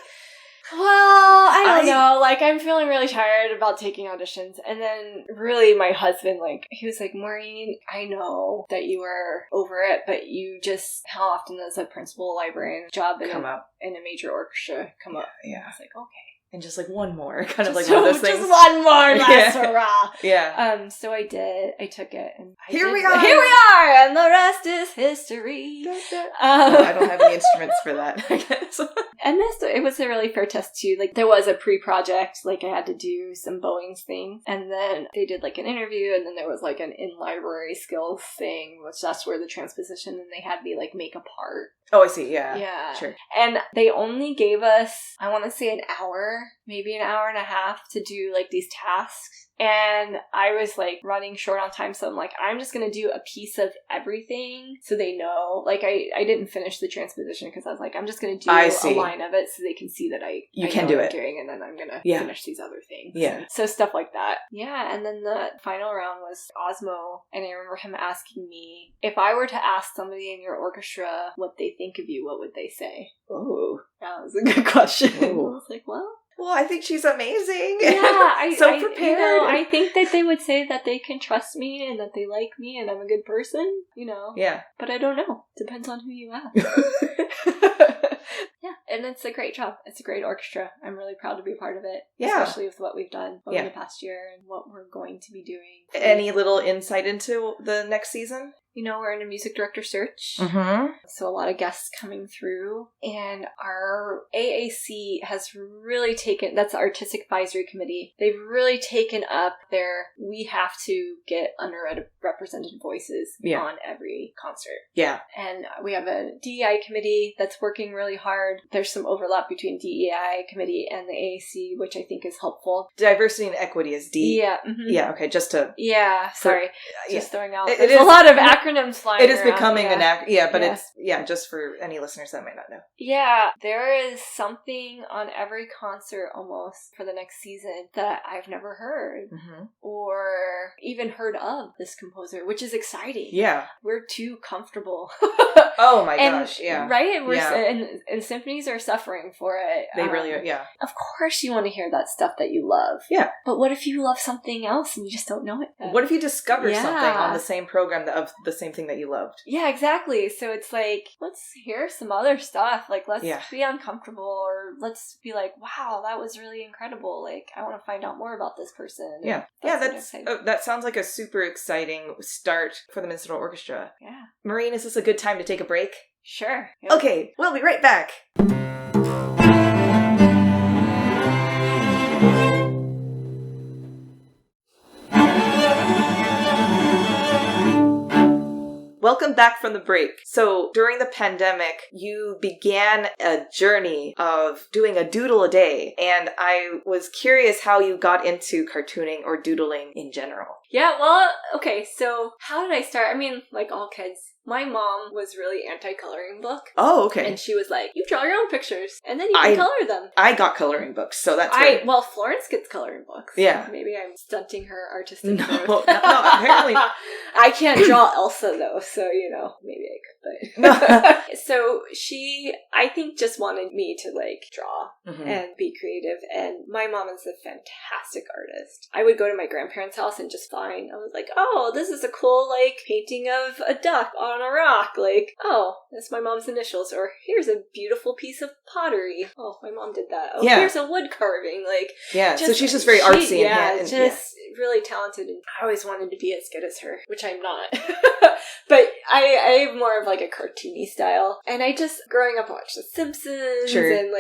well, I don't know. Like, I'm feeling really tired about taking auditions. And then really my husband, like, he was like, Maureen, I know that you are over it, but you just, how often does a principal librarian job in a major orchestra come up? Yeah. I was like, okay. And just like one more, kind of like one of those things. Just one more, last hurrah. Yeah. So I did. I took it, and here we are, and the rest is history. I don't have any instruments for that, I guess. And it was a really fair test too. Like, there was a pre-project, like I had to do some Bowings things, and then they did like an interview, and then there was like an in-library skills thing, which that's where the transposition, and they had me like make a part. Oh, I see. Yeah. Yeah. Sure. And they only gave us, I want to say an hour, maybe an hour and a half to do like these tasks. And I was like running short on time, so I'm like, I'm just gonna do a piece of everything so they know. Like, I didn't finish the transposition because I was like, I'm just gonna do a line of it so they can see that I can do it, doing, and then I'm gonna finish these other things. Yeah. So stuff like that. Yeah. And then the final round was Osmo, and I remember him asking me, if I were to ask somebody in your orchestra what they think of you, what would they say? Oh, that was a good question. I was like, well, I think she's amazing. Yeah, so prepared. I think that they would say that they can trust me and that they like me and I'm a good person, Yeah. But I don't know. Depends on who you ask. Yeah, and it's a great job. It's a great orchestra. I'm really proud to be a part of it. Yeah. Especially with what we've done over the past year and what we're going to be doing. Any little insight into the next season? You know, we're in a music director search. Mm-hmm. So a lot of guests coming through. And our AAC has really taken, that's the Artistic Advisory Committee, they've really taken up we have to get underrepresented voices on every concert. Yeah. And we have a DEI committee that's working really hard. There's some overlap between DEI committee and the AAC, which I think is helpful. Diversity and equity is D. Yeah. Mm-hmm. Yeah, okay, just to... Yeah, sorry. Just throwing out... There's a lot of acronyms flying It is around. becoming but it's, just for any listeners that might not know. Yeah, there is something on every concert almost for the next season that I've never heard or even heard of this composer, which is exciting. Yeah. We're too comfortable. Oh my gosh, yeah. Right? And symphonies are suffering for it. They really are, yeah. Of course you want to hear that stuff that you love. Yeah. But what if you love something else and you just don't know it? What if you discover something on the same program of the same thing that you loved? Yeah, exactly. So it's like, let's hear some other stuff. Like, let's be uncomfortable, or let's be like, wow, that was really incredible. Like, I want to find out more about this person. Yeah. That sounds like a super exciting start for the Minnesota Orchestra. Yeah. Maureen, is this a good time to take a break? Sure. Yep. Okay, we'll be right back. Welcome back from the break. So during the pandemic, you began a journey of doing a doodle a day, and I was curious how you got into cartooning or doodling in general. Yeah, well, okay, so how did I start? I mean, like all kids, my mom was really anti-coloring book. Oh, okay. And she was like, you draw your own pictures, and then you can color them. I got coloring books, so that's Well, Florence gets coloring books. Yeah. Maybe I'm stunting her artistic growth. No, apparently. I can't draw Elsa, though, so, maybe I could, but... So she, I think, just wanted me to, draw and be creative, and my mom is a fantastic artist. I would go to my grandparents' house and just I was like, oh, this is a cool, painting of a duck on a rock. Oh, that's my mom's initials. Or here's a beautiful piece of pottery. Oh, my mom did that. Oh, here's a wood carving. So she's just very artsy. Really talented. And I always wanted to be as good as her, which I'm not. But I have more of a cartoony style. And I just, growing up, watched The Simpsons. Sure. And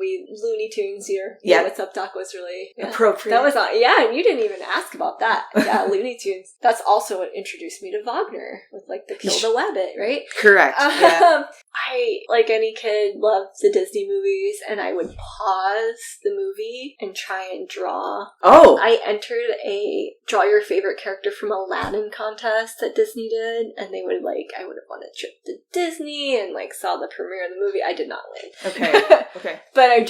we Looney Tunes here. Yeah. What's Up, Doc was really appropriate. That was and you didn't even ask about that. Yeah, Looney Tunes. That's also what introduced me to Wagner with the Kill the Wabbit, right? Correct. I, like any kid, loved the Disney movies, and I would pause the movie and try and draw. Oh! I entered a draw your favorite character from Aladdin contest that Disney did, and they would I would have won a trip to Disney and saw the premiere of the movie. I did not win. Okay. But I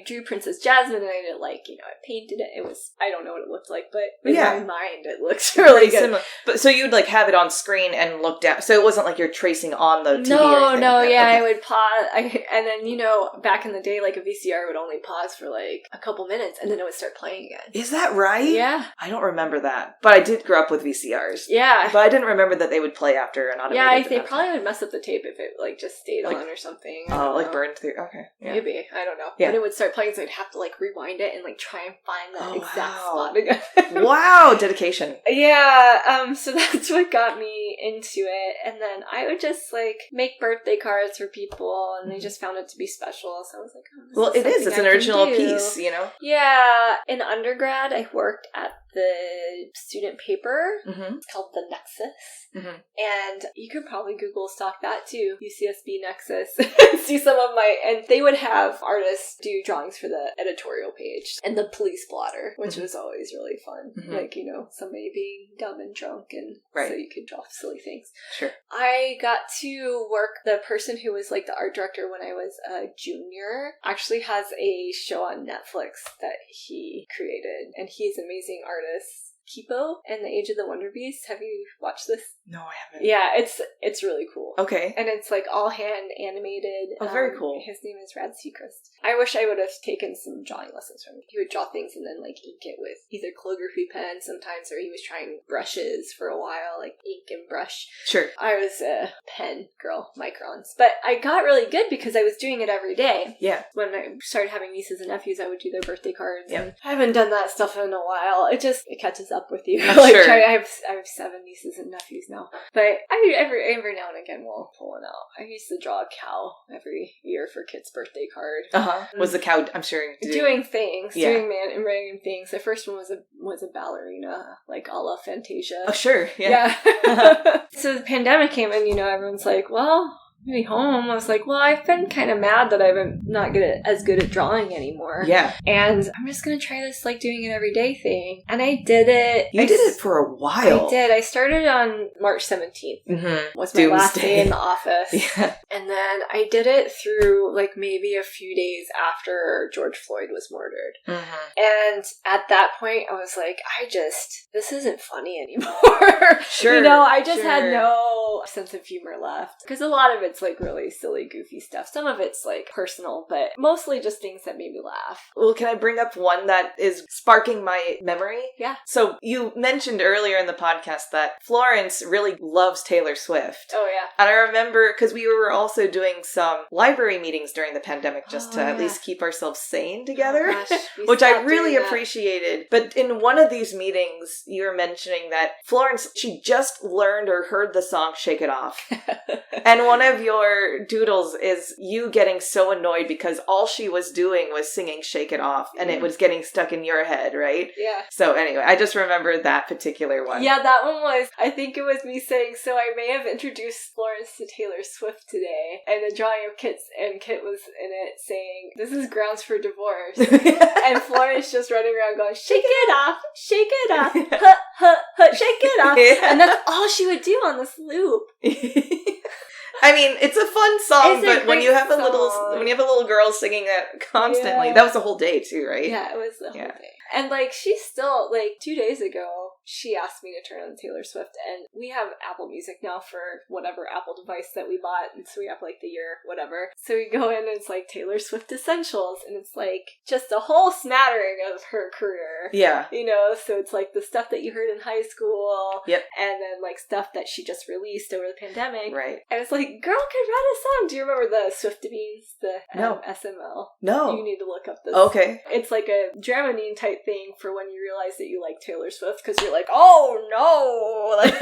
drew Princess Jasmine, and I did I painted it. It was, I don't know what it looked like, but in my mind it looks really good. Similar. But so you'd have it on screen and look down. So it wasn't you're tracing on the TV or anything. I would pause. And then, back in the day, a VCR would only pause for a couple minutes, and then it would start playing again. Is that right? Yeah. I don't remember that. But I did grow up with VCRs. Yeah. But I didn't remember that they would play after an automated. Yeah, they probably would mess up the tape if it just stayed on or something. Oh, burned through. Okay. Yeah. Maybe. I don't know. Yeah. But it would start playing, so I'd have to rewind it and try and find that exact spot again. Wow, dedication. Yeah. So that's what got me into it. And then I would just make birthday cards for people, and they just found it to be special. So I was like, oh, this is it's an original piece, Yeah. In undergrad, I worked at the student paper. It's called The Nexus. And you could probably Google stalk that too. UCSB Nexus. See some of and they would have artists do drawings for the editorial page and the police blotter, which was always really fun. Somebody being dumb and drunk, and so you could draw silly things. Sure. I got to work, the person who was the art director when I was a junior actually has a show on Netflix that he created, and he's an amazing artist. Kipo and the Age of the Wonder Beast. Have you watched this? No, I haven't. Yeah, it's really cool. Okay. And it's like all hand animated. Oh, very cool. His name is Rad Seacrest. I wish I would have taken some drawing lessons from him. He would draw things and then like ink it with either calligraphy pen sometimes, or he was trying brushes for a while, like ink and brush. Sure. I was a pen girl, microns. But I got really good because I was doing it every day. Yeah. When I started having nieces and nephews, I would do their birthday cards. Yeah. And I haven't done that stuff in a while. It catches up with you. I'm sure. I have 7 nieces and nephews now. But every now and again we'll pull one out. I used to draw a cow every year for Kit's birthday card. Was the cow, I'm sure, doing things, yeah. doing random things. The first one was a ballerina, like a la Fantasia. Oh, sure. Yeah. So the pandemic came and, everyone's like, well, maybe home. I was like, well, I've been kind of mad that I'm not as good at drawing anymore. Yeah. And I'm just going to try this, like, doing it every day thing. And I did it. You did it for a while. I did. I started on March 17th. Mm-hmm. Was my last day in the office. Yeah. And then I did it through, like, maybe a few days after George Floyd was murdered. Mm-hmm. And at that point, I was like, this isn't funny anymore. Sure. I just had no sense of humor left. Because a lot of it's like really silly, goofy stuff. Some of it's like personal, but mostly just things that made me laugh. Well, can I bring up one that is sparking my memory? Yeah. So you mentioned earlier in the podcast that Florence really loves Taylor Swift. Oh, yeah. And I remember, because we were also doing some library meetings during the pandemic just to at least keep ourselves sane together, which I really appreciated. But in one of these meetings, you were mentioning that Florence, she just learned or heard the song Shake It Off. And one of your doodles is you getting so annoyed because all she was doing was singing Shake It Off, and it was getting stuck in your head, right? Yeah. So anyway, I just remember that particular one. Yeah, that one was, I think it was me saying, so I may have introduced Florence to Taylor Swift today, and a drawing of Kit's, and Kit was in it saying, this is grounds for divorce. And Florence just running around going, shake it off, shake it off, huh, huh, huh, shake it off. Yeah. And that's all she would do on this loop. I mean, it's a fun song, but when you have a little girl singing that constantly, that was the whole day too, right? Yeah, it was the whole day. And like, she's still, like, 2 days ago, she asked me to turn on Taylor Swift, and we have Apple Music now for whatever Apple device that we bought, and so we have like the year, whatever. So we go in and it's like Taylor Swift Essentials, and it's like just a whole smattering of her career. Yeah. So it's like the stuff that you heard in high school. Yep. And then like stuff that she just released over the pandemic. Right. And it's like, girl could write a song. Do you remember the Swiftamines? The No. SML? No. You need to look up this. Okay. It's like a Dramamine type thing for when you realize that you like Taylor Swift, because you're like, oh no, like.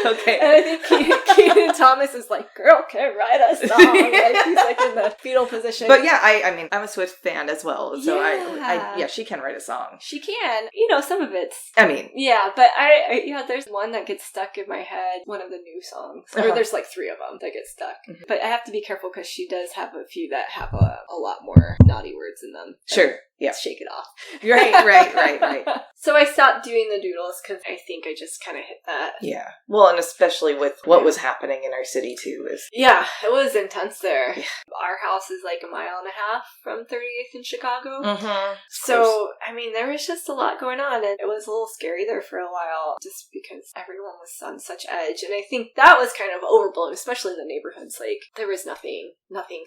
Okay. And I think Keaton Thomas is like, girl can write a song. Like, he's like in the fetal position. But yeah, I mean, I'm a Swift fan as well, so yeah. she can write a song. She can. Some of it's. I mean. Yeah, but there's one that gets stuck in my head, one of the new songs. Or there's like 3 of them that get stuck. Mm-hmm. But I have to be careful because she does have a few that have a lot more naughty words in them. Sure. Yeah. Shake it off. Right. So I stopped doing the doodles because I think I just kind of hit that. Yeah. Well, and especially with what was happening in our city, too. Yeah, it was intense there. Yeah. Our house is like 1.5 miles from 38th in Chicago. Mm-hmm. So, I mean, there was just a lot going on, and it was a little scary there for a while just because everyone was on such edge. And I think that was kind of overblown, especially in the neighborhoods. Like, there was nothing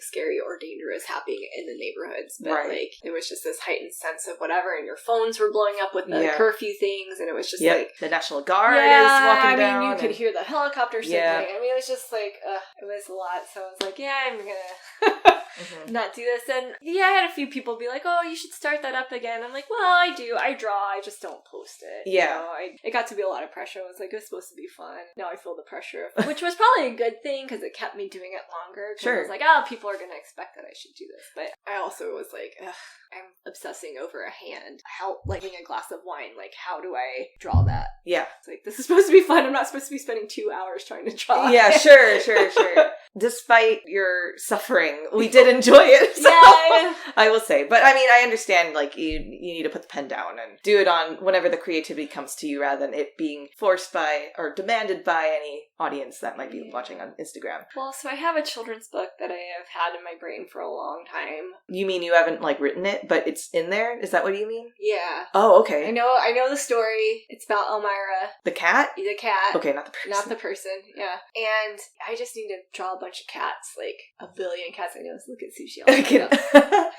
scary or dangerous happening in the neighborhoods. But, like, there was just this heightened sense of whatever, and your phones were blowing up with the curfew things, and it was just like the National Guard is walking down. You could hear the helicopter singing. I mean, it was just like it was a lot. So I was like, I'm gonna not do this. And I had a few people be like, oh, you should start that up again. I'm like, well, I do. I draw. I just don't post it. Yeah. It got to be a lot of pressure. I was like, it was supposed to be fun. Now I feel the pressure, which was probably a good thing because it kept me doing it longer. Sure. I was like, people are gonna expect that I should do this, but I also was like, I'm obsessing over a hand. How, like, a glass of wine, like, how do I draw that? Yeah. It's like, this is supposed to be fun. I'm not supposed to be spending 2 hours trying to draw Yeah, it. Sure. Despite your suffering, we did enjoy it. So yeah. I will say. But I mean, I understand, like, you need to put the pen down and do it on whenever the creativity comes to you rather than it being forced by or demanded by any audience that might be watching on Instagram. Well, so I have a children's book that I have had in my brain for a long time. You mean you haven't, like, written it, but it's in there? Is that what you mean? Yeah. Oh, okay. I know the story. It's about Elmira. The cat? The cat. Okay, not the person. Not the person, yeah. And I just need to draw a bunch of cats, like a billion cats. I know, look at Sushi.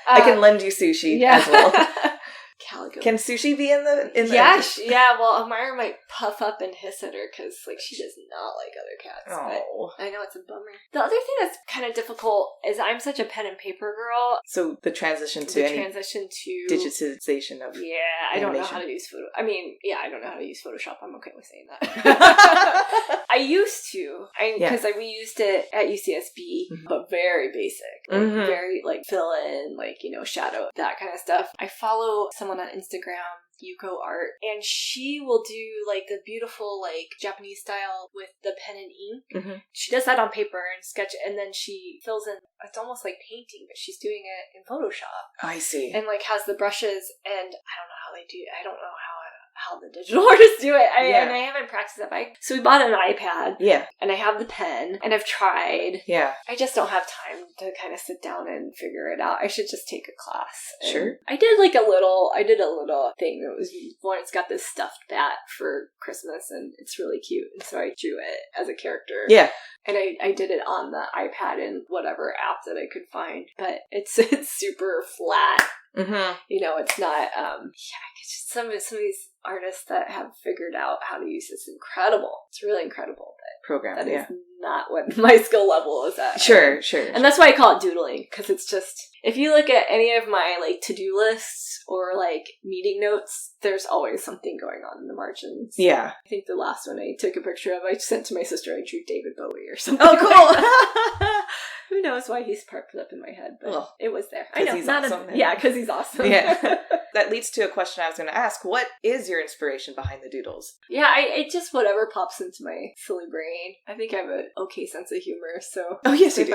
I can lend you Sushi as well. Calico. Can Sushi be in the... Yeah, well, Elmira might puff up and hiss at her because, like, she does not like other cats. Oh. I know, it's a bummer. The other thing that's kind of difficult is I'm such a pen and paper girl. So the transition to digitization of I don't know how to use photo. I mean, I don't know how to use Photoshop. I'm okay with saying that. I used to. Because we used it at UCSB, but very basic. Like, very, like, fill in, like, shadow, that kind of stuff. I follow someone on Instagram, Yuko Art, and she will do like the beautiful like Japanese style with the pen and ink. She does that on paper and sketch, and then she fills in. It's almost like painting, but she's doing it in Photoshop. I see. And like has the brushes, and I don't know how they do. I don't know how the digital artists do it. And I haven't practiced that. So we bought an iPad. Yeah. And I have the pen, and I've tried. Yeah. I just don't have time to kind of sit down and figure it out. I should just take a class. Sure. I did a little thing. It was, Florence got this stuffed bat for Christmas, and it's really cute. And so I drew it as a character. Yeah. And I did it on the iPad in whatever app that I could find. But it's super flat. It's not, it's just some of these artists that have figured out how to use this incredible. It's really incredible. Program, that is not what my skill level is at. Sure. And that's why I call it doodling, because it's just, if you look at any of my like to-do lists or like meeting notes, there's always something going on in the margins. Yeah. I think the last one I took a picture of, I sent to my sister, I drew David Bowie or something. Oh, cool. Who knows why he's parked up in my head, but it was there. I know. He's awesome. Because he's awesome. Yeah. That leads to a question I was going to ask. What is your inspiration behind the doodles? Yeah, it just whatever pops into my silly brain. I think I have an okay sense of humor, so... Oh, yes, you do.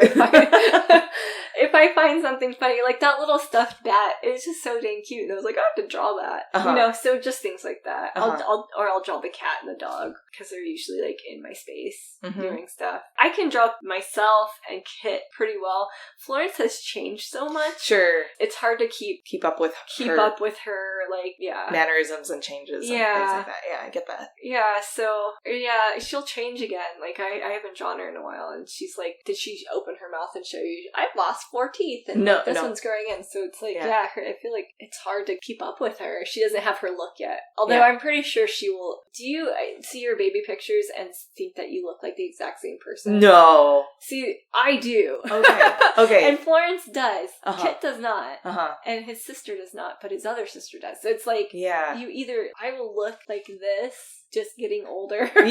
If I find something funny, like that little stuffed bat, it's just so dang cute, and I was like, I have to draw that. So just things like that. I'll draw the cat and the dog, because they're usually like in my space doing stuff. I can draw myself and Kit pretty well. Florence has changed so much. Sure. It's hard to keep up with her, like, mannerisms and changes and things like that. Yeah, I get that. Yeah, so, she'll change again. Like, I haven't drawn her in a while, and she's like, did she open her mouth and show you, I've lost 4 teeth, and this one's growing in. So it's like, I feel like it's hard to keep up with her. She doesn't have her look yet. Although I'm pretty sure she will. Do you see your baby pictures and think that you look like the exact same person? No. See, I do. Okay. And Florence does. Kit does not. And his sister does not, but his other sister does. So it's like, I will look like this, just getting older. For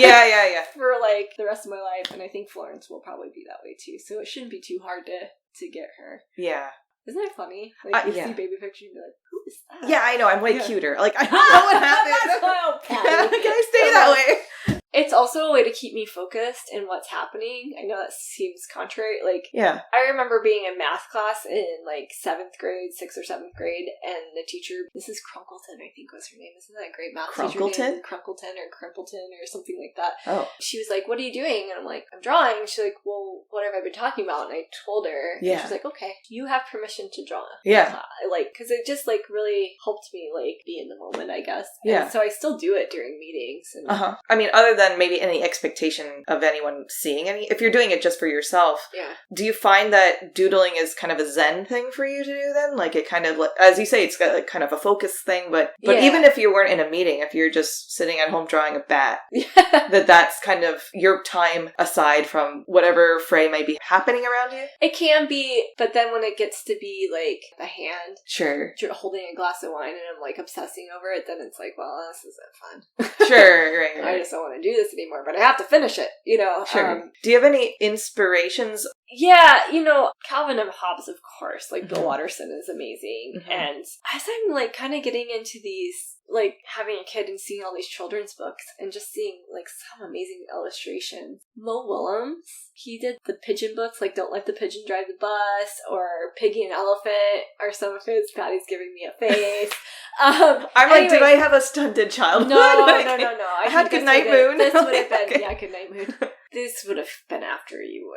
like the rest of my life. And I think Florence will probably be that way too. So it shouldn't be too hard to get her. Yeah. Isn't that funny? Like, you see baby pictures and be like, who is that? Yeah, I know. I'm way cuter. Like, I don't know what happened. Can I stay that way? It's also a way to keep me focused in what's happening. I know that seems contrary. Like, I remember being in math class in like 6th or 7th grade, and the teacher, Mrs. Crunkleton, I think was her name. Isn't that a great math teacher name? Crunkleton or Crimpleton or something like that. Oh. She was like, what are you doing? And I'm like, I'm drawing. And she's like, well, what have I been talking about? And I told her. Yeah. And she was like, okay, you have permission to draw. Yeah. Like, because it just like really helped me like be in the moment, I guess. Yeah. And so I still do it during meetings. And I mean, other than maybe any expectation of anyone seeing any, if you're doing it just for yourself, do you find that doodling is kind of a zen thing for you to do then? Like it kind of, as you say, it's got like kind of a focus thing, but even if you weren't in a meeting, if you're just sitting at home drawing a bat, that's kind of your time aside from whatever fray might be happening around you? It can be, but then when it gets to be like the hand, holding a glass of wine and I'm like obsessing over it, then it's like, well, this isn't fun. Right. I just don't want to do this anymore, but I have to finish it, Sure. Do you have any inspirations? Yeah, Calvin and Hobbes, of course. Like, Bill Watterson is amazing. And as I'm, like, kind of getting into these, like, having a kid and seeing all these children's books and just seeing, like, some amazing illustrations. Mo Willems, he did the pigeon books, like Don't Let the Pigeon Drive the Bus, or Piggy and Elephant, or some of his. Patty's giving me a face. I'm like, did I have a stunted childhood? No. I had Goodnight Moon. This would have been, Goodnight Moon. This would have been after you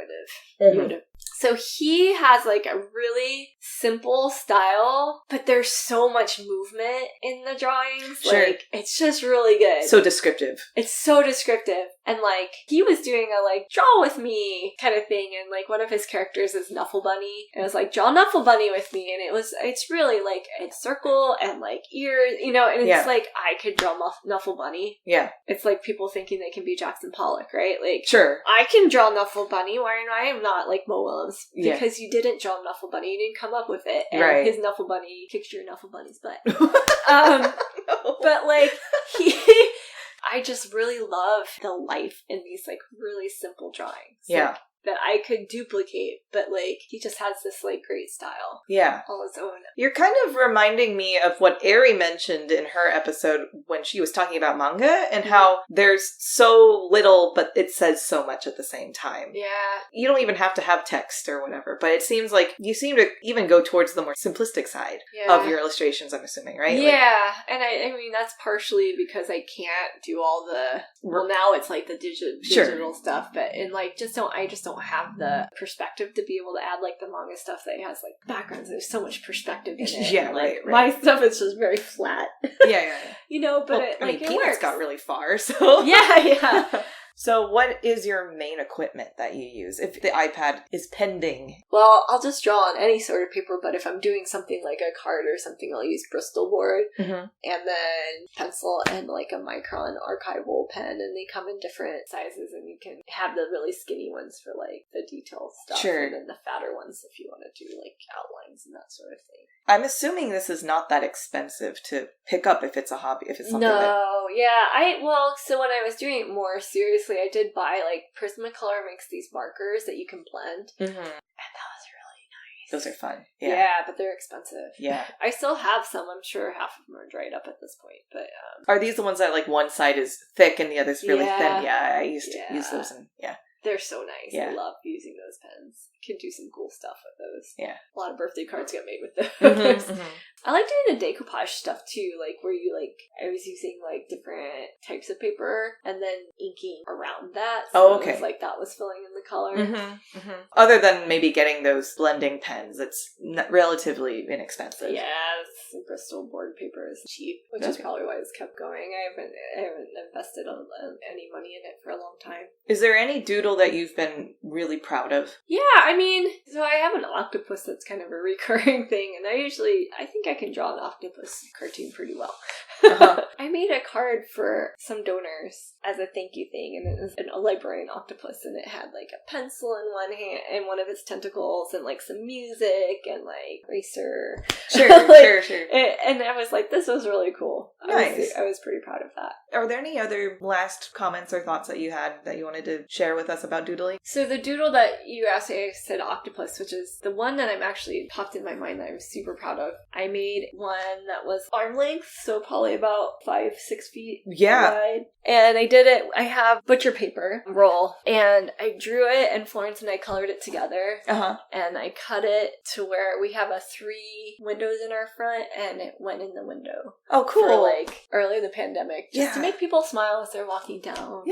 would have So he has like a really simple style, but there's so much movement in the drawings. Sure. Like, it's just really good. So descriptive. It's so descriptive. And like, he was doing a like, draw with me kind of thing. And like, one of his characters is Nuffle Bunny. And it was like, draw Nuffle Bunny with me. And it's really like a circle and like ears, you know, and it's like, I could draw Nuffle Bunny. Yeah. It's like people thinking they can be Jackson Pollock, right? Like, sure. I can draw Nuffle Bunny. Why am I not like Mo Willems? Yeah. Because you didn't draw Nuffle Bunny. You didn't come up with it. And right. his Nuffle Bunny kicked your Nuffle Bunny's butt. No. But like, I just really love the life in these like really simple drawings. Yeah. Like, that I could duplicate, but like, he just has this like great style. Yeah. All his own. You're kind of reminding me of what Ari mentioned in her episode when she was talking about manga and how there's so little, but it says so much at the same time. Yeah. You don't even have to have text or whatever, but it seems like you seem to even go towards the more simplistic side of your illustrations, I'm assuming, right? Yeah. Like, and I mean, that's partially because I can't do all the, well, now it's like the digital stuff, but in like, I just don't have the perspective to be able to add like the manga stuff that has like backgrounds. There's so much perspective in it. Yeah, like, right. My stuff is just very flat. Yeah. You know, but well, it, I mean, it Peanuts works. got really far, so Yeah. So what is your main equipment that you use if the iPad is pending? Well, I'll just draw on any sort of paper, but if I'm doing something like a card or something, I'll use Bristol board and then pencil and like a Micron archival pen, and they come in different sizes, and you can have the really skinny ones for like the detailed stuff, and then the fatter ones if you want to do like outlines and that sort of thing. I'm assuming this is not that expensive to pick up if it's a hobby, if it's something so when I was doing it more seriously, I did buy, like, Prismacolor makes these markers that you can blend. And that was really nice. Those are fun. Yeah, but they're expensive. Yeah. I still have some. I'm sure half of them are dried up at this point. But are these the ones that, like, one side is thick and the other's really thin? Yeah, I used to use those. And they're so nice. Yeah. I love using those pens. You can do some cool stuff with those. Yeah. A lot of birthday cards get made with those. I like doing the decoupage stuff too, like where you like, I was using like different types of paper and then inking around that. So it was like that was filling in the color. Other than maybe getting those blending pens, it's relatively inexpensive. Yeah, the Bristol board paper is cheap, which is probably why it's kept going. I haven't invested any money in it for a long time. Is there any doodle that you've been really proud of? Yeah, I mean, so I have an octopus that's kind of a recurring thing, and I think I can draw an octopus cartoon pretty well. I made a card for some donors as a thank you thing, and it was a librarian octopus, and it had like a pencil in one hand and one of its tentacles, and like some music and like eraser. Sure. And I was like, this was really cool. Nice. I was pretty proud of that. Are there any other last comments or thoughts that you had that you wanted to share with us about doodling? So the doodle that you asked, I said octopus, which is the one that I'm actually popped in my mind that I'm super proud of. I made one that was arm length, so probably about 5-6 feet wide. And I did it, I have butcher paper roll, and I drew it, and Florence and I colored it together. And I cut it to where we have 3 windows in our front, and it went in the window. Oh, cool. For like early in the pandemic, just to make people smile as they're walking down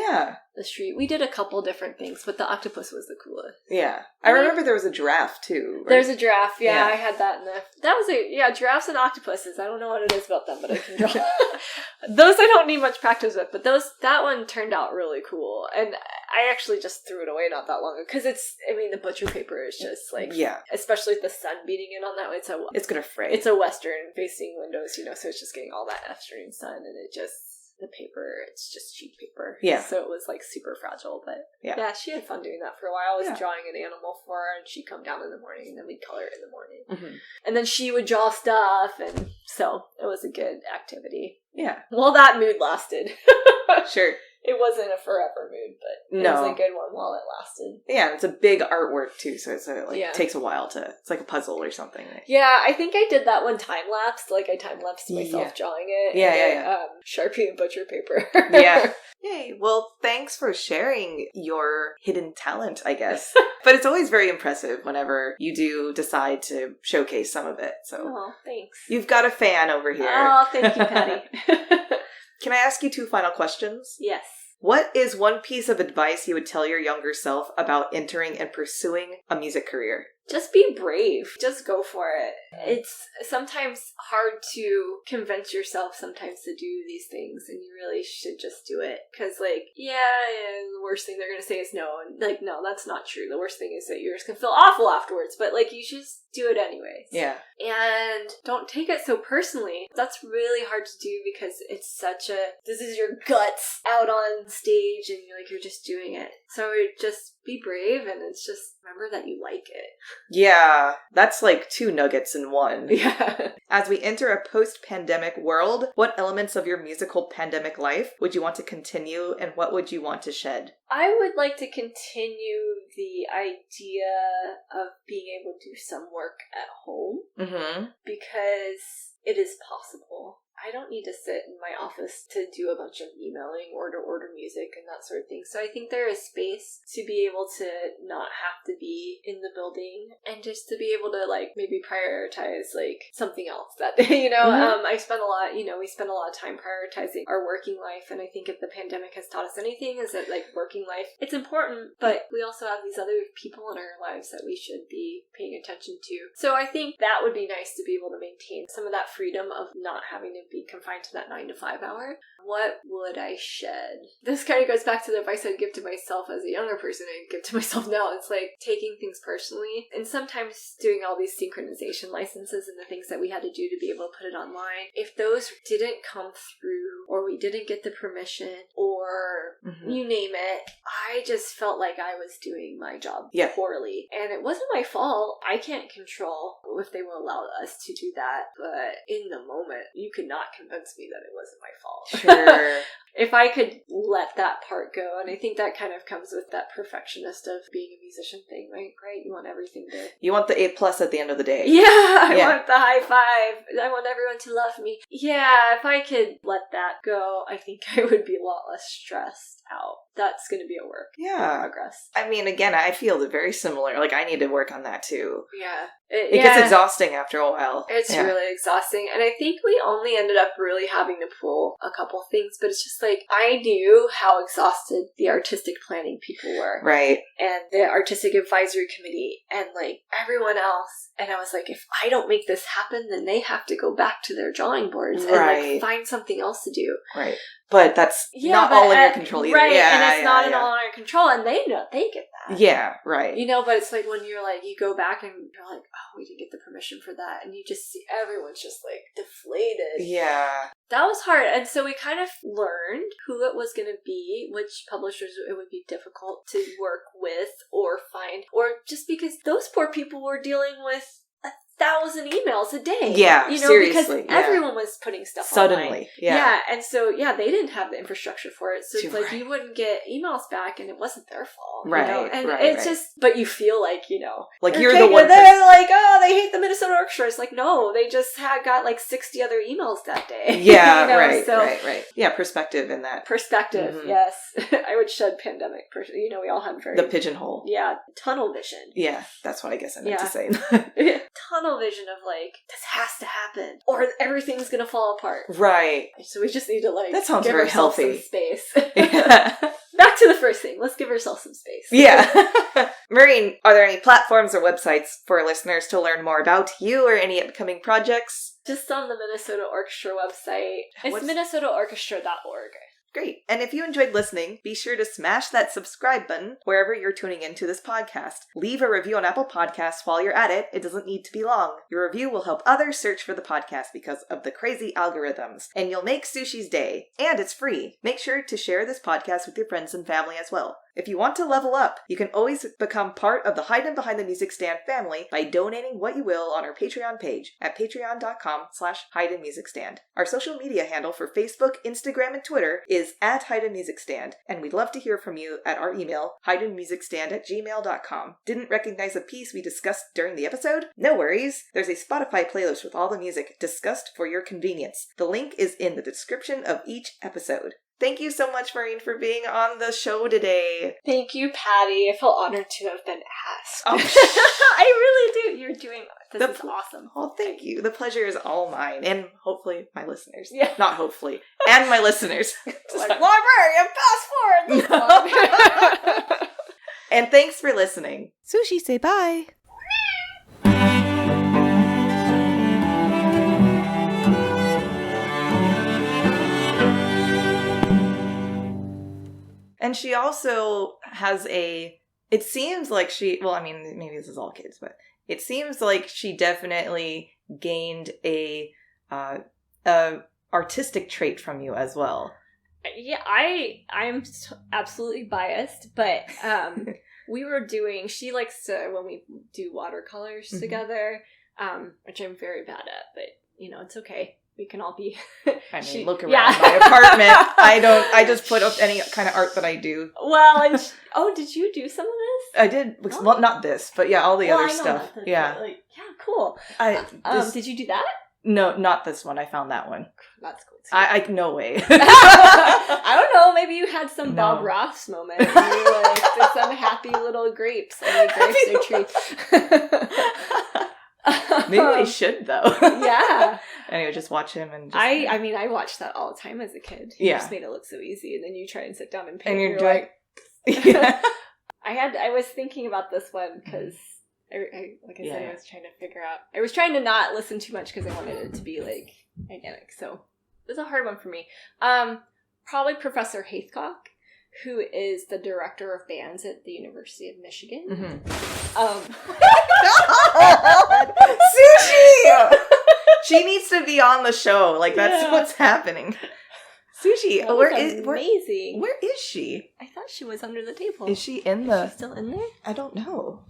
the street. We did a couple different things, but the octopus was the coolest. Yeah. I remember there was a giraffe too. Right? There's a giraffe, I had that giraffes and octopuses. I don't know what it is about them, but I can draw. Those I don't need much practice with, but that one turned out really cool. And I actually just threw it away not that long ago, because the butcher paper is just like, especially with the sun beating in on that way, it's gonna fray. It's a western facing windows, so it's just getting all that afternoon sun, and the paper, it's just cheap paper. Yeah. So it was like super fragile, but she had fun doing that for a while. I was drawing an animal for her, and she'd come down in the morning, and then we'd color it in the morning. And then she would draw stuff, and so it was a good activity. Yeah. Well, that mood lasted. Sure. It wasn't a forever mood, but it was a good one while it lasted. Yeah, it's a big artwork too, so it's takes a while it's like a puzzle or something. Yeah, I think I did that one time-lapsed, like I time-lapsed myself drawing it. Sharpie and butcher paper. Yay, well, thanks for sharing your hidden talent, I guess. But it's always very impressive whenever you do decide to showcase some of it, so. Oh, thanks. You've got a fan over here. Oh, thank you, Patty. Can I ask you 2 final questions? Yes. What is one piece of advice you would tell your younger self about entering and pursuing a music career? Just be brave. Just go for it. It's sometimes hard to convince yourself sometimes to do these things, and you really should just do it. Because, like, the worst thing they're going to say is no. And, like, no, that's not true. The worst thing is that you're just going to feel awful afterwards. But, like, you should just do it anyways. Yeah. And don't take it so personally. That's really hard to do because it's this is your guts out on stage and you're just doing it. So just be brave, and it's just remember that you like it. Yeah, that's like 2 nuggets in one. Yeah. As we enter a post-pandemic world, what elements of your musical pandemic life would you want to continue, and what would you want to shed? I would like to continue the idea of being able to do some work at home. Mm-hmm. Because it is possible. I don't need to sit in my office to do a bunch of emailing or to order music and that sort of thing. So I think there is space to be able to not have to be in the building and just to be able to, like, maybe prioritize, like, something else that day, you know? Mm-hmm. I spend a lot, we spend a lot of time prioritizing our working life, and I think if the pandemic has taught us anything is that, like, working life, it's important, but we also have these other people in our lives that we should be paying attention to. So I think that would be nice to be able to maintain some of that freedom of not having to be confined to that 9 to 5 hour. What would I shed? This kind of goes back to the advice I'd give to myself as a younger person and give to myself now. It's like taking things personally, and sometimes doing all these synchronization licenses and the things that we had to do to be able to put it online. If those didn't come through, or we didn't get the permission, or you name it, I just felt like I was doing my job poorly. And it wasn't my fault. I can't control if they will allow us to do that. But in the moment, you could not convince me that it wasn't my fault. Sure. If I could let that part go, and I think that kind of comes with that perfectionist of being a musician thing, right? You want everything to... You want the A+ at the end of the day. Yeah, I want the high five. I want everyone to love me. Yeah, if I could let that go, I think I would be a lot less stressed out. That's going to be a work in progress. I mean, again, I feel very similar. Like, I need to work on that too. Yeah. It gets exhausting after a while. It's really exhausting. And I think we only ended up really having to pull a couple things, but it's just like, I knew how exhausted the artistic planning people were. Right. And the artistic advisory committee and, like, everyone else. And I was like, if I don't make this happen, then they have to go back to their drawing boards and, like, find something else to do. Right. But that's not all in your control either. Right, and it's not all in our control, and they know, they get that. Yeah, right. You know, but it's like when you're like, you go back and you're like, oh, we didn't get the permission for that, and you just see everyone's just like deflated. Yeah. That was hard, and so we kind of learned who it was going to be, which publishers it would be difficult to work with or find, or just because those poor people were dealing with 1,000 emails a day. Yeah, you know, seriously. Because everyone was putting stuff suddenly. Online. Yeah, and so they didn't have the infrastructure for it. So it's like you wouldn't get emails back, and it wasn't their fault. Right, you know? And right, it's just, but you feel like, you know, like you're the one. They're like, oh, they hate the Minnesota Orchestra. It's like, no, they just got like 60 other emails that day. Yeah, you know? right. Yeah, perspective in that. Perspective, yes. I would shed pandemic. You know, we all have the pigeonhole. Yeah, tunnel vision. Yeah, that's what I guess I meant to say. Tunnel vision of like, this has to happen, or everything's gonna fall apart. Right. So we just need to like that sounds give very ourselves healthy. Some space. Yeah. Back to the first thing. Let's give ourselves some space. Yeah. Maureen, are there any platforms or websites for listeners to learn more about you or any upcoming projects? Just on the Minnesota Orchestra website. It's minnesotaorchestra.org. Great. And if you enjoyed listening, be sure to smash that subscribe button wherever you're tuning into this podcast. Leave a review on Apple Podcasts while you're at it. It doesn't need to be long. Your review will help others search for the podcast because of the crazy algorithms. And you'll make Sushi's day. And it's free. Make sure to share this podcast with your friends and family as well. If you want to level up, you can always become part of the Haydn Behind the Music Stand family by donating what you will on our Patreon page at patreon.com/Haydn Music Stand. Our social media handle for Facebook, Instagram, and Twitter is @Haydn Music Stand, and we'd love to hear from you at our email, haydnmusicstand@gmail.com. Didn't recognize a piece we discussed during the episode? No worries. There's a Spotify playlist with all the music discussed for your convenience. The link is in the description of each episode. Thank you so much, Maureen, for being on the show today. Thank you, Patty. I feel honored to have been asked. Oh. I really do. You're doing this. Is awesome. Oh, thank you. The pleasure is all mine, and hopefully my listeners. Yeah. Not hopefully. And my listeners. Like, Librarian, pass forward this one. And thanks for listening. Sushi, say bye. And she also has it seems like maybe this is all kids, but it seems like she definitely gained a artistic trait from you as well. Yeah, I'm absolutely biased, but she likes to, when we do watercolors together, which I'm very bad at, but it's okay. We can all be. Look around my apartment. I just put up any kind of art that I do. Well, and did you do some of this? I did. Oh. Well, not this, but yeah, all the other stuff. Yeah. Cool. Did you do that? No, not this one. I found that one. That's cool too. I no way. I don't know. Maybe you had some Bob Ross moment. And you were like, there's some happy little grapes on the grapes tree. Maybe we should though. Yeah. Anyway, just watch him and. I watched that all the time as a kid. You just made it look so easy, and then you try and sit down and paint. And you're doing. Yeah. I was thinking about this one because. I was trying to figure out. I was trying to not listen too much because I wanted it to be like organic. So it was a hard one for me. Probably Professor Haythcock, who is the director of bands at the University of Michigan. Mm-hmm. Sushi. She needs to be on the show. Like that's what's happening. Sushi, amazing. Where is she? I thought she was under the table. Is she in the? Is she still in there? I don't know.